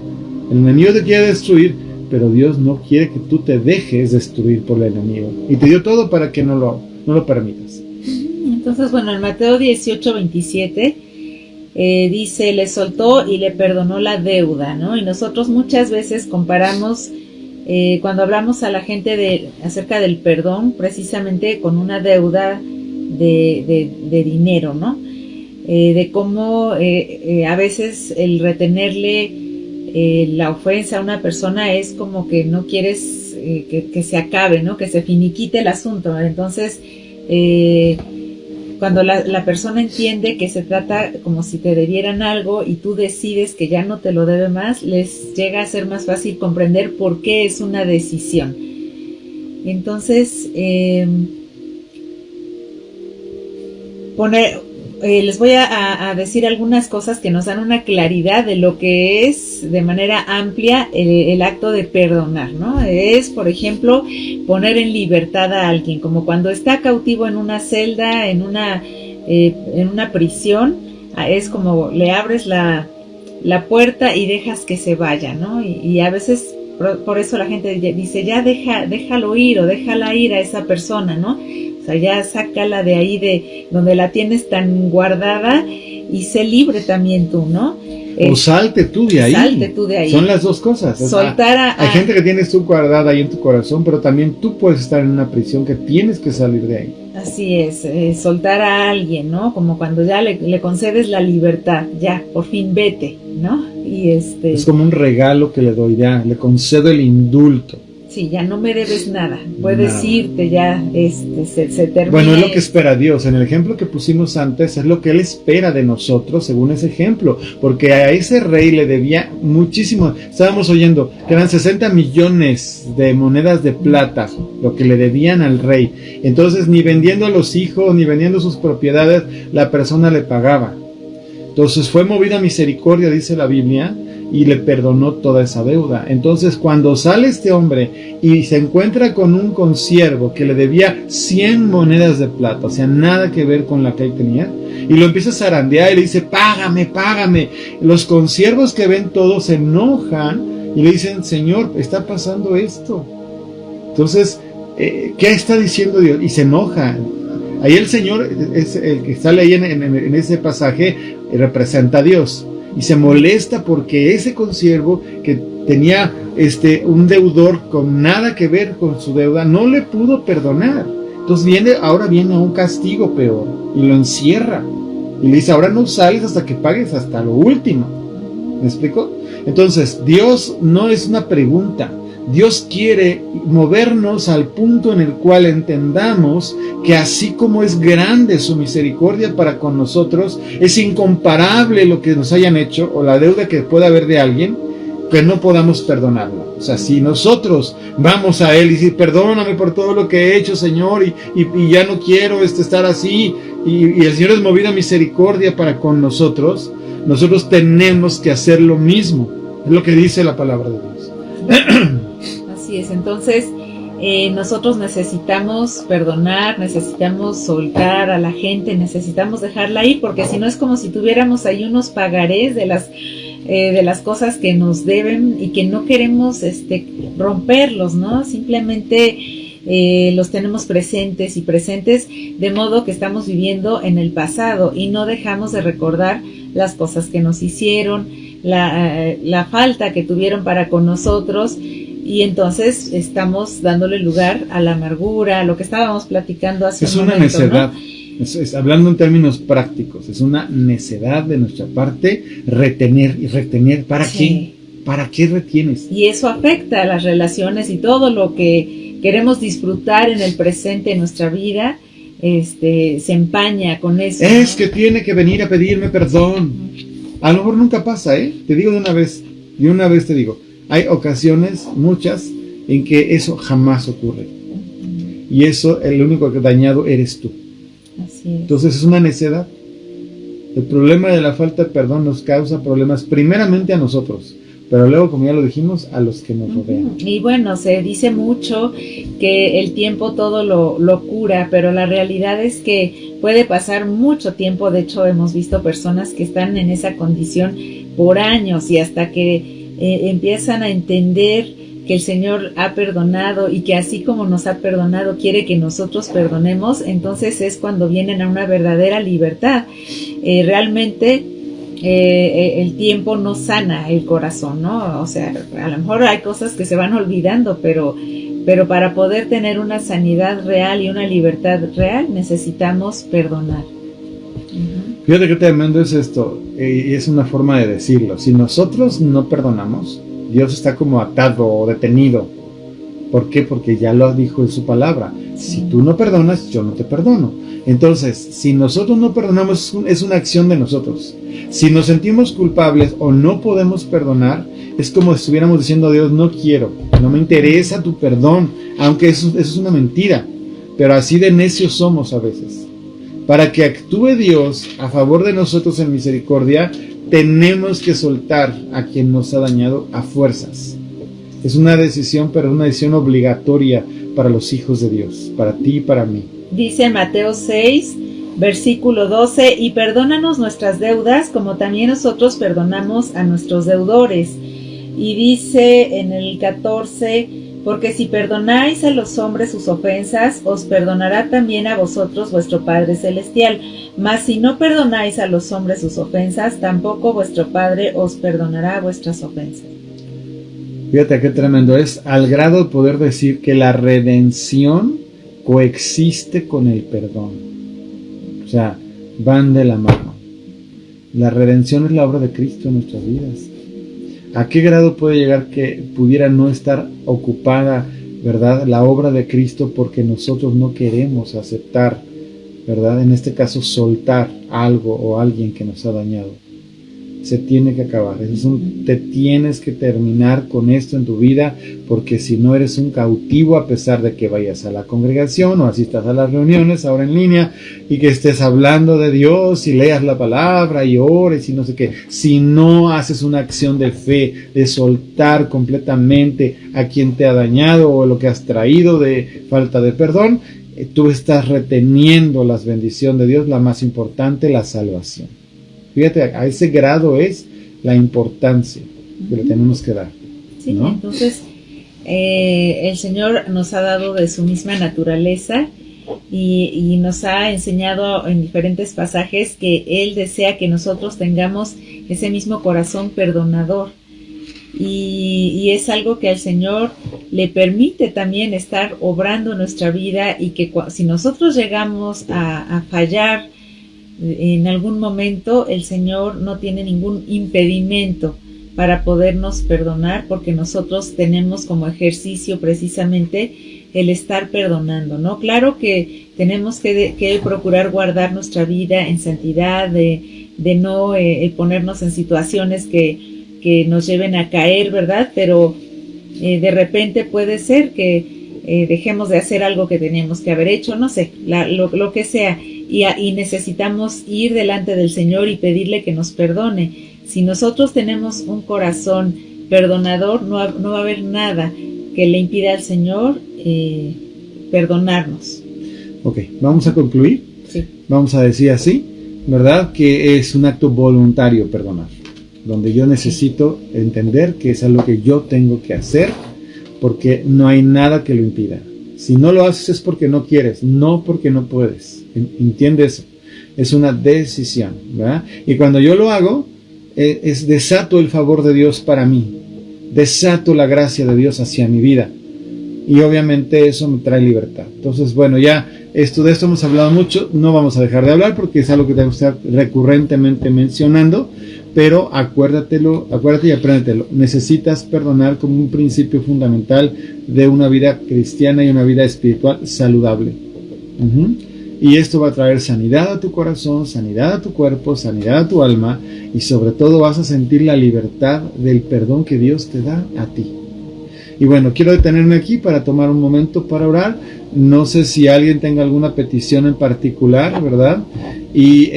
el enemigo te quiere destruir, pero Dios no quiere que tú te dejes destruir por el enemigo, y te dio todo para que no lo permitas. Entonces, bueno, en Mateo 18:27 dice, le soltó y le perdonó la deuda, ¿no? Y nosotros muchas veces comparamos, cuando hablamos a la gente acerca del perdón, precisamente con una deuda de dinero, ¿no? De cómo a veces el retenerle la ofensa a una persona es como que no quieres que se acabe, ¿no? Que se finiquite el asunto. Entonces, cuando la persona entiende que se trata como si te debieran algo y tú decides que ya no te lo debe más, les llega a ser más fácil comprender por qué es una decisión. Entonces, les voy a decir algunas cosas que nos dan una claridad de lo que es de manera amplia el acto de perdonar, ¿no? Es, por ejemplo, poner en libertad a alguien, como cuando está cautivo en una celda, en una prisión, es como le abres la puerta y dejas que se vaya, ¿no? Y a veces por eso la gente dice, ya déjalo ir o déjala ir a esa persona, ¿no? O sea, ya sácala de ahí, de donde la tienes tan guardada, y sé libre también tú, ¿no? O salte tú de ahí. Salte tú de ahí. Son las dos cosas. Soltar hay gente que tienes tú guardada ahí en tu corazón, pero también tú puedes estar en una prisión que tienes que salir de ahí. Así es, soltar a alguien, ¿no? Como cuando ya le concedes la libertad, ya, por fin vete, ¿no? Y es como un regalo que le doy, ya, le concedo el indulto. Sí, ya no me debes nada, puedes irte, ya se termina. Bueno, es lo que espera Dios. En el ejemplo que pusimos antes, es lo que Él espera de nosotros según ese ejemplo, porque a ese rey le debía muchísimo. Estábamos oyendo que eran 60 millones de monedas de plata lo que le debían al rey. Entonces, ni vendiendo a los hijos, ni vendiendo sus propiedades, la persona le pagaba. Entonces fue movida a misericordia, dice la Biblia, y le perdonó toda esa deuda. Entonces, cuando sale este hombre y se encuentra con un consiervo que le debía 100 monedas de plata, o sea, nada que ver con la que él tenía, y lo empieza a zarandear y le dice, págame, págame. Los consiervos que ven todo se enojan y le dicen, Señor, está pasando esto. Entonces, ¿qué está diciendo Dios? Y se enoja. Ahí el Señor, es el que sale ahí en ese pasaje, representa a Dios. Y se molesta porque ese consiervo que tenía un deudor con nada que ver con su deuda, no le pudo perdonar. Entonces ahora viene a un castigo peor y lo encierra. Y le dice, ahora no sales hasta que pagues hasta lo último. ¿Me explico? Entonces, Dios no es una pregunta. Dios quiere movernos al punto en el cual entendamos que así como es grande su misericordia para con nosotros, es incomparable lo que nos hayan hecho o la deuda que pueda haber de alguien, que no podamos perdonarlo. O sea, si nosotros vamos a Él y decir, perdóname por todo lo que he hecho, Señor, y ya no quiero estar así, y el Señor es movido a misericordia para con nosotros, nosotros tenemos que hacer lo mismo. Es lo que dice la palabra de Dios. Así es, entonces nosotros necesitamos perdonar, necesitamos soltar a la gente, necesitamos dejarla ir, porque si no es como si tuviéramos ahí unos pagarés de las cosas que nos deben y que no queremos romperlos, ¿no? Simplemente los tenemos presentes de modo que estamos viviendo en el pasado y no dejamos de recordar las cosas que nos hicieron, la falta que tuvieron para con nosotros, y entonces estamos dándole lugar a la amargura, a lo que estábamos platicando hace un momento. Es una necedad, ¿no? Hablando en términos prácticos, es una necedad de nuestra parte retener y retener. ¿Para qué? ¿Para qué retienes? Y eso afecta a las relaciones y todo lo que queremos disfrutar en el presente de nuestra vida, se empaña con eso. Es que tiene que venir a pedirme perdón. A lo mejor nunca pasa, te digo de una vez te digo, hay ocasiones, muchas, en que eso jamás ocurre. Y eso, el único que dañado eres tú. Así es. Entonces es una necedad. El problema de la falta de perdón nos causa problemas primeramente a nosotros, pero luego, como ya lo dijimos, a los que nos rodean. Y bueno, se dice mucho que el tiempo todo lo cura, pero la realidad es que puede pasar mucho tiempo. De hecho, hemos visto personas que están en esa condición por años, y hasta que empiezan a entender que el Señor ha perdonado y que así como nos ha perdonado quiere que nosotros perdonemos, entonces es cuando vienen a una verdadera libertad. Realmente el tiempo no sana el corazón, ¿no? O sea, a lo mejor hay cosas que se van olvidando, pero para poder tener una sanidad real y una libertad real necesitamos perdonar. Fíjate qué tremendo es esto, y es una forma de decirlo. Si nosotros no perdonamos, Dios está como atado o detenido. ¿Por qué? Porque ya lo dijo en su palabra. Si tú no perdonas, yo no te perdono. Entonces, si nosotros no perdonamos, es una acción de nosotros. Si nos sentimos culpables o no podemos perdonar, es como si estuviéramos diciendo a Dios, no quiero, no me interesa tu perdón, aunque eso es una mentira. Pero así de necios somos a veces. Para que actúe Dios a favor de nosotros en misericordia, tenemos que soltar a quien nos ha dañado a fuerzas. Es una decisión, pero una decisión obligatoria para los hijos de Dios, para ti y para mí. Dice Mateo 6, versículo 12, y perdónanos nuestras deudas como también nosotros perdonamos a nuestros deudores. Y dice en el 14, porque si perdonáis a los hombres sus ofensas, os perdonará también a vosotros vuestro Padre Celestial. Mas si no perdonáis a los hombres sus ofensas, tampoco vuestro Padre os perdonará vuestras ofensas. Fíjate qué tremendo es, al grado de poder decir que la redención coexiste con el perdón. O sea, van de la mano. La redención es la obra de Cristo en nuestras vidas. ¿A qué grado puede llegar que pudiera no estar ocupada, verdad, la obra de Cristo porque nosotros no queremos aceptar, verdad, en este caso soltar algo o alguien que nos ha dañado? Se tiene que acabar. Te tienes que terminar con esto en tu vida, porque si no eres un cautivo, a pesar de que vayas a la congregación o asistas a las reuniones ahora en línea y que estés hablando de Dios y leas la palabra y ores y no sé qué. Si no haces una acción de fe, de soltar completamente a quien te ha dañado o lo que has traído de falta de perdón, tú estás reteniendo las bendiciones de Dios, la más importante, la salvación. Fíjate, a ese grado es la importancia que le tenemos que dar. Sí, ¿no? Entonces el Señor nos ha dado de su misma naturaleza y nos ha enseñado en diferentes pasajes que Él desea que nosotros tengamos ese mismo corazón perdonador. Y es algo que al Señor le permite también estar obrando en nuestra vida, y que si nosotros llegamos a fallar en algún momento, el Señor no tiene ningún impedimento para podernos perdonar, porque nosotros tenemos como ejercicio precisamente el estar perdonando, ¿no? Claro que tenemos que procurar guardar nuestra vida en santidad, de no ponernos en situaciones que nos lleven a caer, ¿verdad? Pero de repente puede ser que dejemos de hacer algo que teníamos que haber hecho, no sé, lo que sea. Y necesitamos ir delante del Señor y pedirle que nos perdone. Si nosotros tenemos un corazón perdonador, no va a haber nada que le impida al Señor perdonarnos. Ok, vamos a concluir. Sí. Vamos a decir así, ¿verdad? Que es un acto voluntario perdonar, donde yo necesito entender que es algo que yo tengo que hacer, porque no hay nada que lo impida. Si no lo haces es porque no quieres, no porque no puedes. ¿Entiende eso? Es una decisión, ¿verdad? Y cuando yo lo hago, desato el favor de Dios para mí, desato la gracia de Dios hacia mi vida, y obviamente eso me trae libertad. Entonces, bueno, ya de esto hemos hablado mucho, no vamos a dejar de hablar porque es algo que tenemos que estar recurrentemente mencionando, pero acuérdate y apréndetelo. Necesitas perdonar como un principio fundamental de una vida cristiana y una vida espiritual saludable. Y esto va a traer sanidad a tu corazón, sanidad a tu cuerpo, sanidad a tu alma, y sobre todo vas a sentir la libertad del perdón que Dios te da a ti. Y bueno, quiero detenerme aquí para tomar un momento para orar. No sé si alguien tenga alguna petición en particular, ¿verdad? Y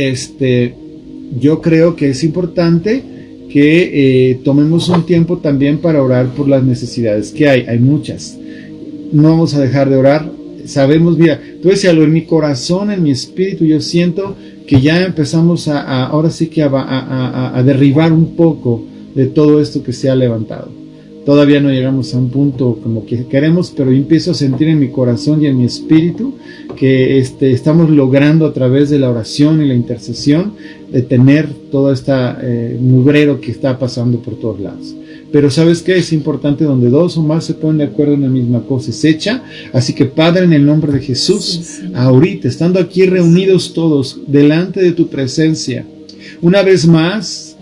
yo creo que es importante que tomemos un tiempo también para orar por las necesidades que hay muchas. No vamos a dejar de orar. Sabemos, mira, tú decías algo en mi corazón, en mi espíritu, yo siento que ya empezamos ahora sí que a derribar un poco de todo esto que se ha levantado. Todavía no llegamos a un punto como que queremos, pero yo empiezo a sentir en mi corazón y en mi espíritu que estamos logrando a través de la oración y la intercesión detener todo este mugrero que está pasando por todos lados. Pero ¿sabes qué? Es importante donde dos o más se ponen de acuerdo en la misma cosa, es hecha. Así que Padre, en el nombre de Jesús, ahorita, estando aquí reunidos todos delante de tu presencia, una vez más,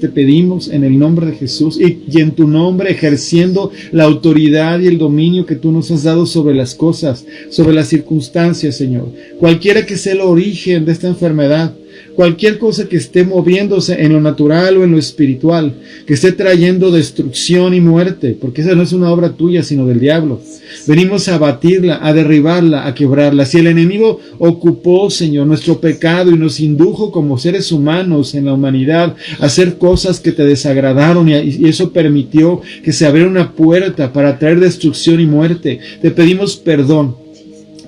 te pedimos en el nombre de Jesús y en tu nombre, ejerciendo la autoridad y el dominio que tú nos has dado sobre las cosas, sobre las circunstancias, Señor. Cualquiera que sea el origen de esta enfermedad, cualquier cosa que esté moviéndose en lo natural o en lo espiritual, que esté trayendo destrucción y muerte, porque esa no es una obra tuya, sino del diablo. Venimos a abatirla, a derribarla, a quebrarla. Si el enemigo ocupó, Señor, nuestro pecado y nos indujo como seres humanos en la humanidad a hacer cosas que te desagradaron y eso permitió que se abriera una puerta para traer destrucción y muerte, te pedimos perdón.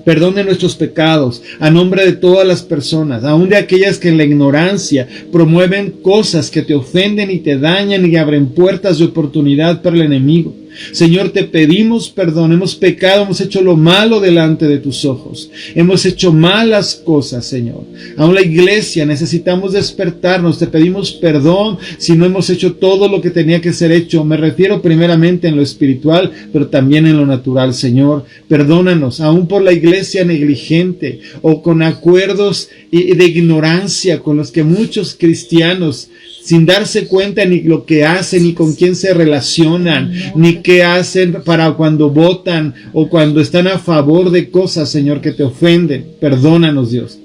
Perdón de nuestros pecados, a nombre de todas las personas, aun de aquellas que en la ignorancia promueven cosas que te ofenden y te dañan y abren puertas de oportunidad para el enemigo. Señor, te pedimos perdón, hemos pecado, hemos hecho lo malo delante de tus ojos, hemos hecho malas cosas, Señor. Aún la iglesia necesitamos despertarnos, te pedimos perdón si no hemos hecho todo lo que tenía que ser hecho. Me refiero primeramente en lo espiritual, pero también en lo natural, Señor. Perdónanos, aún por la iglesia negligente o con acuerdos de ignorancia con los que muchos cristianos, sin darse cuenta ni lo que hacen, ni con quién se relacionan, ni qué hacen para cuando votan o cuando están a favor de cosas, Señor, que te ofenden. Perdónanos, Dios.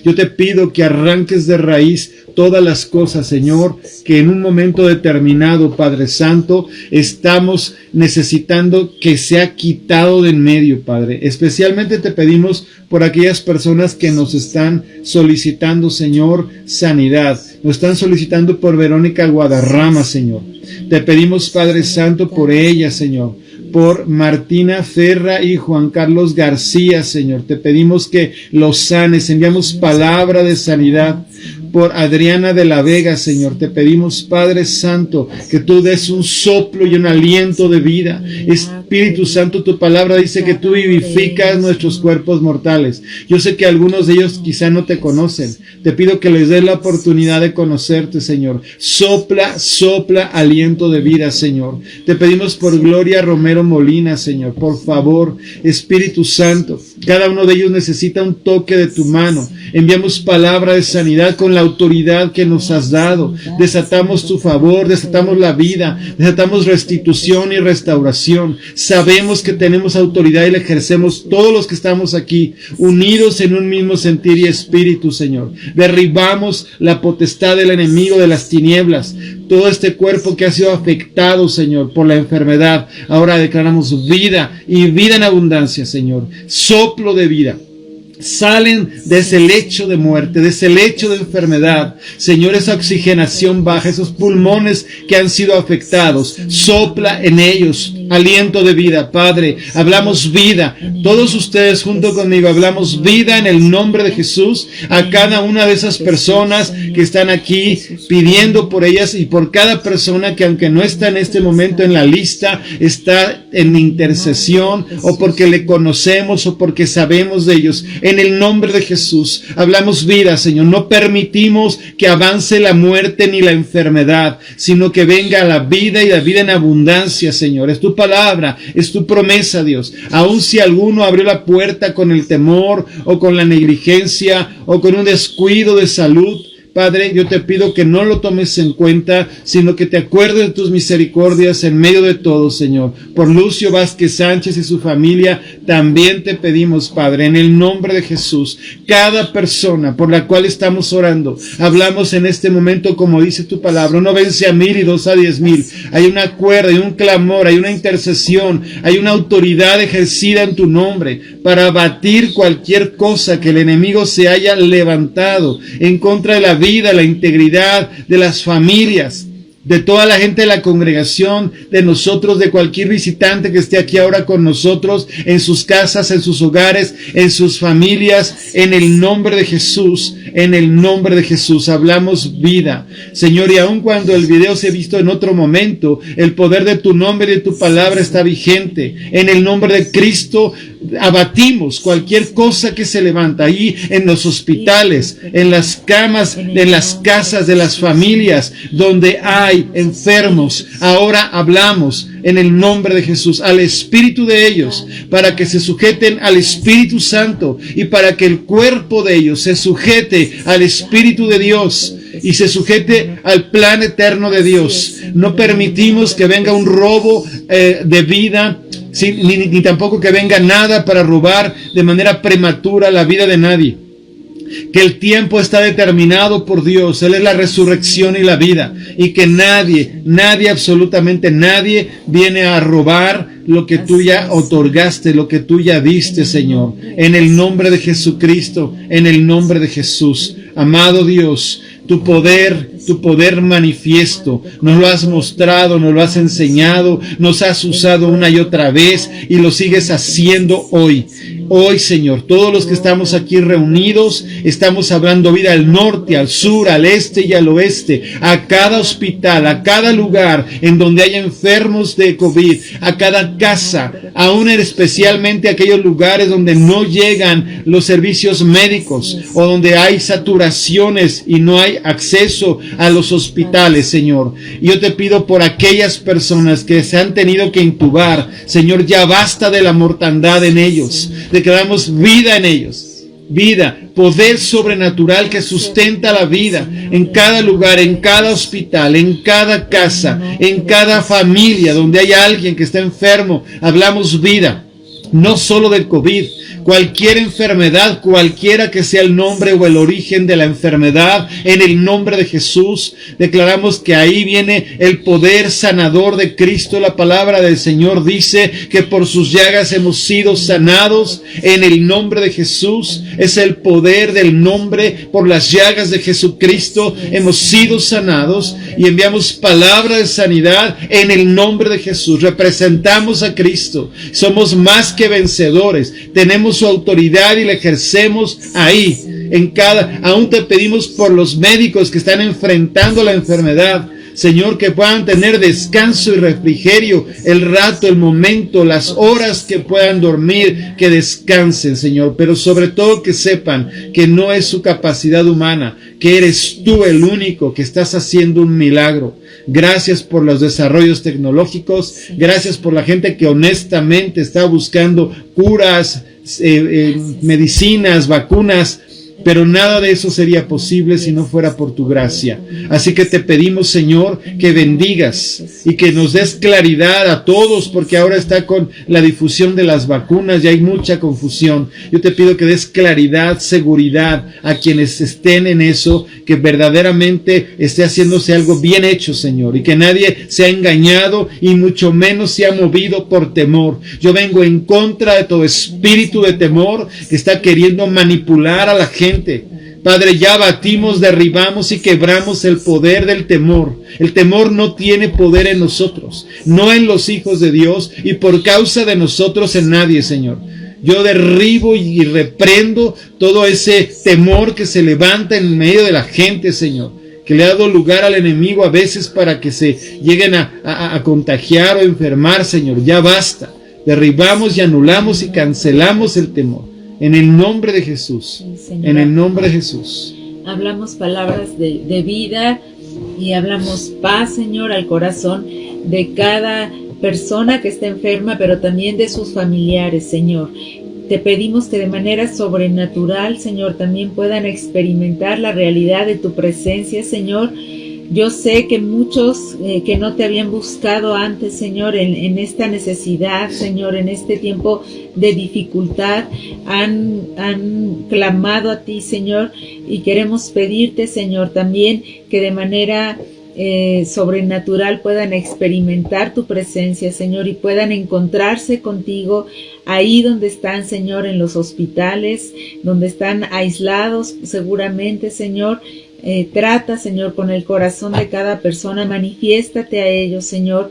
Yo te pido que arranques de raíz todas las cosas, Señor, que en un momento determinado, Padre Santo, estamos necesitando que sea quitado de en medio, Padre. Especialmente te pedimos por aquellas personas que nos están solicitando, Señor, sanidad. Nos están solicitando por Verónica Guadarrama, Señor. Te pedimos, Padre Santo, por ella, Señor. Por Martina Ferra y Juan Carlos García, Señor. Te pedimos que los sanes. Enviamos palabra de sanidad. Por Adriana de la Vega, Señor, te pedimos, Padre Santo, que tú des un soplo y un aliento de vida. Espíritu Santo, tu palabra dice que tú vivificas nuestros cuerpos mortales. Yo sé que algunos de ellos quizá no te conocen. Te pido que les des la oportunidad de conocerte, Señor. Sopla, sopla aliento de vida, Señor. Te pedimos por Gloria Romero Molina, Señor. Por favor, Espíritu Santo, cada uno de ellos necesita un toque de tu mano. Enviamos palabra de sanidad con la autoridad que nos has dado. Desatamos tu favor, desatamos la vida, desatamos restitución y restauración. Sabemos que tenemos autoridad y la ejercemos todos los que estamos aquí, unidos en un mismo sentir y espíritu, Señor. Derribamos la potestad del enemigo de las tinieblas. Todo este cuerpo que ha sido afectado, Señor, por la enfermedad, ahora declaramos vida y vida en abundancia, Señor. Soplo de vida. Salen de ese lecho de muerte, de ese lecho de enfermedad. Señor, esa oxigenación baja, esos pulmones que han sido afectados, sopla en ellos aliento de vida, Padre. Hablamos vida. Todos ustedes junto conmigo hablamos vida en el nombre de Jesús a cada una de esas personas que están aquí pidiendo por ellas y por cada persona que aunque no está en este momento en la lista, está en intercesión o porque le conocemos o porque sabemos de ellos. En el nombre de Jesús hablamos vida, Señor. No permitimos que avance la muerte ni la enfermedad, sino que venga la vida y la vida en abundancia, Señor. Es tu palabra, es tu promesa, Dios. Aun si alguno abrió la puerta con el temor o con la negligencia o con un descuido de salud, Padre, yo te pido que no lo tomes en cuenta, sino que te acuerdes de tus misericordias en medio de todo, Señor. Por Lucio Vázquez Sánchez y su familia, también te pedimos, Padre, en el nombre de Jesús, cada persona por la cual estamos orando, hablamos en este momento como dice tu palabra, uno vence a 1,000 y 2 a 10,000. Hay una cuerda, hay un clamor, hay una intercesión, hay una autoridad ejercida en tu nombre para abatir cualquier cosa que el enemigo se haya levantado en contra de la vida, la integridad de las familias, de toda la gente de la congregación, de nosotros, de cualquier visitante que esté aquí ahora con nosotros, en sus casas, en sus hogares, en sus familias, en el nombre de Jesús, en el nombre de Jesús, hablamos vida. Señor, y aun cuando el video se ha visto en otro momento, el poder de tu nombre y de tu palabra está vigente. En el nombre de Cristo, abatimos cualquier cosa que se levanta ahí en los hospitales, en las camas, en las casas de las familias donde hay enfermos. Ahora hablamos en el nombre de Jesús al espíritu de ellos, para que se sujeten al Espíritu Santo y para que el cuerpo de ellos se sujete al Espíritu de Dios y se sujete al plan eterno de Dios. No permitimos que venga un robo de vida, ni tampoco que venga nada para robar de manera prematura la vida de nadie. Que el tiempo está determinado por Dios. Él es la resurrección y la vida. Y que nadie, absolutamente nadie viene a robar lo que tú ya otorgaste, lo que tú ya diste, Señor. En el nombre de Jesucristo, en el nombre de Jesús. Amado Dios, tu poder manifiesto, nos lo has mostrado, nos lo has enseñado, nos has usado una y otra vez y lo sigues haciendo hoy. Hoy, Señor, todos los que estamos aquí reunidos, estamos hablando vida al norte, al sur, al este y al oeste, a cada hospital, a cada lugar en donde hay enfermos de COVID, a cada casa, aún especialmente aquellos lugares donde no llegan los servicios médicos o donde hay saturaciones y no hay acceso a los hospitales, Señor. Y yo te pido por aquellas personas que se han tenido que intubar, Señor, ya basta de la mortandad en ellos. Declaramos vida en ellos, vida, poder sobrenatural que sustenta la vida en cada lugar, en cada hospital, en cada casa, en cada familia donde hay alguien que está enfermo. Hablamos vida, no solo del COVID. Cualquier enfermedad, cualquiera que sea el nombre o el origen de la enfermedad, en el nombre de Jesús, declaramos que ahí viene el poder sanador de Cristo. La palabra del Señor dice que por sus llagas hemos sido sanados. En el nombre de Jesús es el poder del nombre. Por las llagas de Jesucristo hemos sido sanados y enviamos palabra de sanidad en el nombre de Jesús. Representamos a Cristo. Somos más que vencedores. Tenemos su autoridad y la ejercemos ahí, aún te pedimos por los médicos que están enfrentando la enfermedad, Señor, que puedan tener descanso y refrigerio, el rato, el momento, las horas que puedan dormir, que descansen, Señor, pero sobre todo que sepan que no es su capacidad humana, que eres tú el único que estás haciendo un milagro. Gracias por los desarrollos tecnológicos, gracias por la gente que honestamente está buscando curas, medicinas, vacunas, pero nada de eso sería posible si no fuera por tu gracia. Así que te pedimos, Señor, que bendigas y que nos des claridad a todos, porque ahora está con la difusión de las vacunas y hay mucha confusión. Yo te pido que des claridad, seguridad a quienes estén en eso, que verdaderamente esté haciéndose algo bien hecho, Señor, y que nadie sea engañado y mucho menos sea movido por temor. Yo vengo en contra de todo espíritu de temor que está queriendo manipular a la gente. Padre, ya batimos, derribamos y quebramos el poder del temor. El temor no tiene poder en nosotros, no en los hijos de Dios y por causa de nosotros en nadie, Señor. Yo derribo y reprendo todo ese temor que se levanta en medio de la gente, Señor, que le ha dado lugar al enemigo a veces para que se lleguen a contagiar o enfermar, Señor. Ya basta. Derribamos y anulamos y cancelamos el temor. En el nombre de Jesús, sí, en el nombre de Jesús. Hablamos palabras de vida y hablamos paz, Señor, al corazón de cada persona que está enferma, pero también de sus familiares, Señor. Te pedimos que de manera sobrenatural, Señor, también puedan experimentar la realidad de tu presencia, Señor. Yo sé que muchos que no te habían buscado antes, Señor, en esta necesidad, Señor, en este tiempo de dificultad, han clamado a ti, Señor, y queremos pedirte, Señor, también que de manera sobrenatural puedan experimentar tu presencia, Señor, y puedan encontrarse contigo ahí donde están, Señor, en los hospitales, donde están aislados seguramente, Señor. Trata, Señor, con el corazón de cada persona, manifiéstate a ellos, Señor.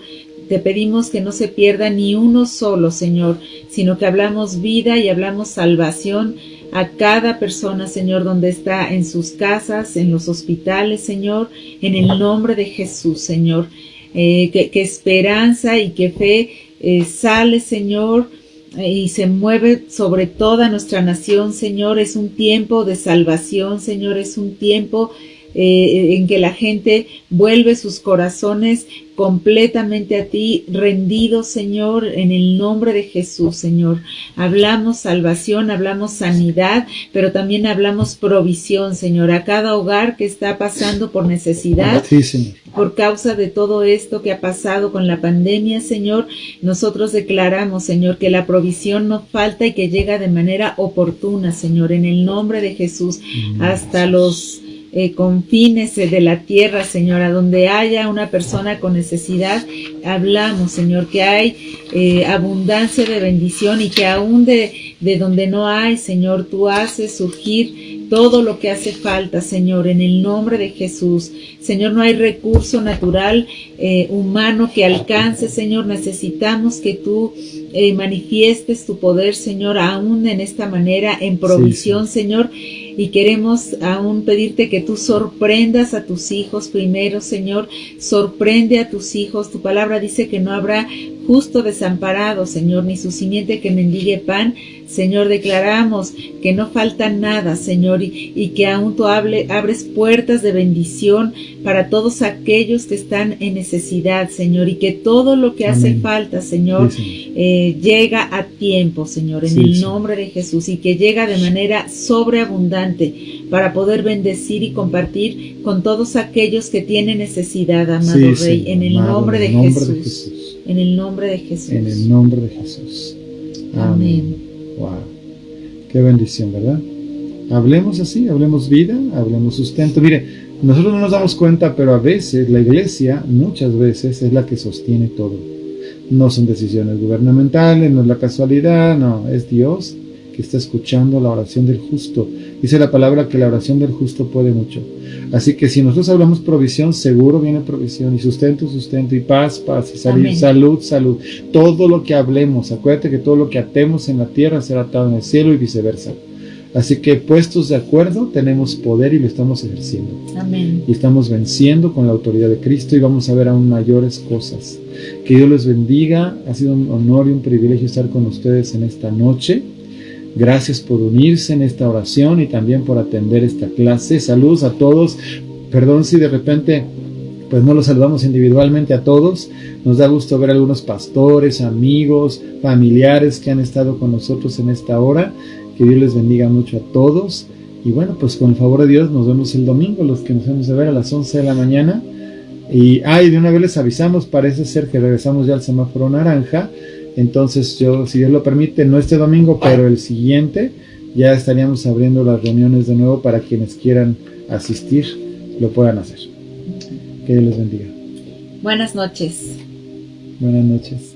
Te pedimos que no se pierda ni uno solo, Señor, sino que hablamos vida y hablamos salvación a cada persona, Señor, donde está en sus casas, en los hospitales, Señor, en el nombre de Jesús, Señor. Que esperanza y que fe sale, Señor, y se mueve sobre toda nuestra nación, Señor. Es un tiempo de salvación, Señor, es un tiempo en que la gente vuelve sus corazones completamente a ti, rendidos, Señor, en el nombre de Jesús, Señor. Hablamos salvación, hablamos sanidad, pero también hablamos provisión, Señor, a cada hogar que está pasando por necesidad. Sí, Señor. Por causa de todo esto que ha pasado con la pandemia, Señor, nosotros declaramos, Señor, que la provisión no falta y que llega de manera oportuna, Señor, en el nombre de Jesús, hasta los confines de la tierra, Señor, a donde haya una persona con necesidad, hablamos, Señor, que hay abundancia de bendición y que aún de donde no hay, Señor, tú haces surgir todo lo que hace falta, Señor, en el nombre de Jesús. Señor, no hay recurso natural, humano que alcance, Señor. Necesitamos que tú manifiestes tu poder, Señor, aún en esta manera, en provisión, sí, Señor. Y queremos aún pedirte que tú sorprendas a tus hijos primero, Señor. Sorprende a tus hijos. Tu palabra dice que no habrá justo desamparado, Señor, ni su simiente que mendigue pan. Señor, declaramos que no falta nada, Señor, y que aún tú abres puertas de bendición para todos aquellos que están en necesidad, Señor, y que todo lo que hace falta, Señor, sí, llega a tiempo, Señor, en el nombre de Jesús, y que llega de manera sobreabundante para poder bendecir y compartir con todos aquellos que tienen necesidad, amado Rey, en el nombre de Jesús. En el nombre de Jesús. En el nombre de Jesús. Amén. Wow, qué bendición, ¿verdad? Hablemos así, hablemos vida, hablemos sustento. Mire, nosotros no nos damos cuenta, pero a veces la iglesia, muchas veces, es la que sostiene todo. No son decisiones gubernamentales, no es la casualidad, no, es Dios que está escuchando la oración del justo. Dice la palabra que la oración del justo puede mucho. Así que si nosotros hablamos provisión, seguro viene provisión, y sustento, sustento, y paz, y salir, salud, salud. Todo lo que hablemos, acuérdate que todo lo que atemos en la tierra será atado en el cielo y viceversa. Así que puestos de acuerdo, tenemos poder y lo estamos ejerciendo. Amén. Y estamos venciendo con la autoridad de Cristo y vamos a ver aún mayores cosas. Que Dios les bendiga. Ha sido un honor y un privilegio estar con ustedes en esta noche. Gracias por unirse en esta oración y también por atender esta clase. Saludos a todos. Perdón si de repente pues no los saludamos individualmente a todos. Nos da gusto ver a algunos pastores, amigos, familiares que han estado con nosotros en esta hora. Que Dios les bendiga mucho a todos. Y bueno, pues con el favor de Dios nos vemos el domingo, los que nos vamos a ver a las 11 de la mañana. Y de una vez les avisamos, parece ser que regresamos ya al semáforo naranja. Entonces yo, si Dios lo permite, no este domingo, pero el siguiente, ya estaríamos abriendo las reuniones de nuevo para quienes quieran asistir, lo puedan hacer. Que Dios les bendiga. Buenas noches. Buenas noches.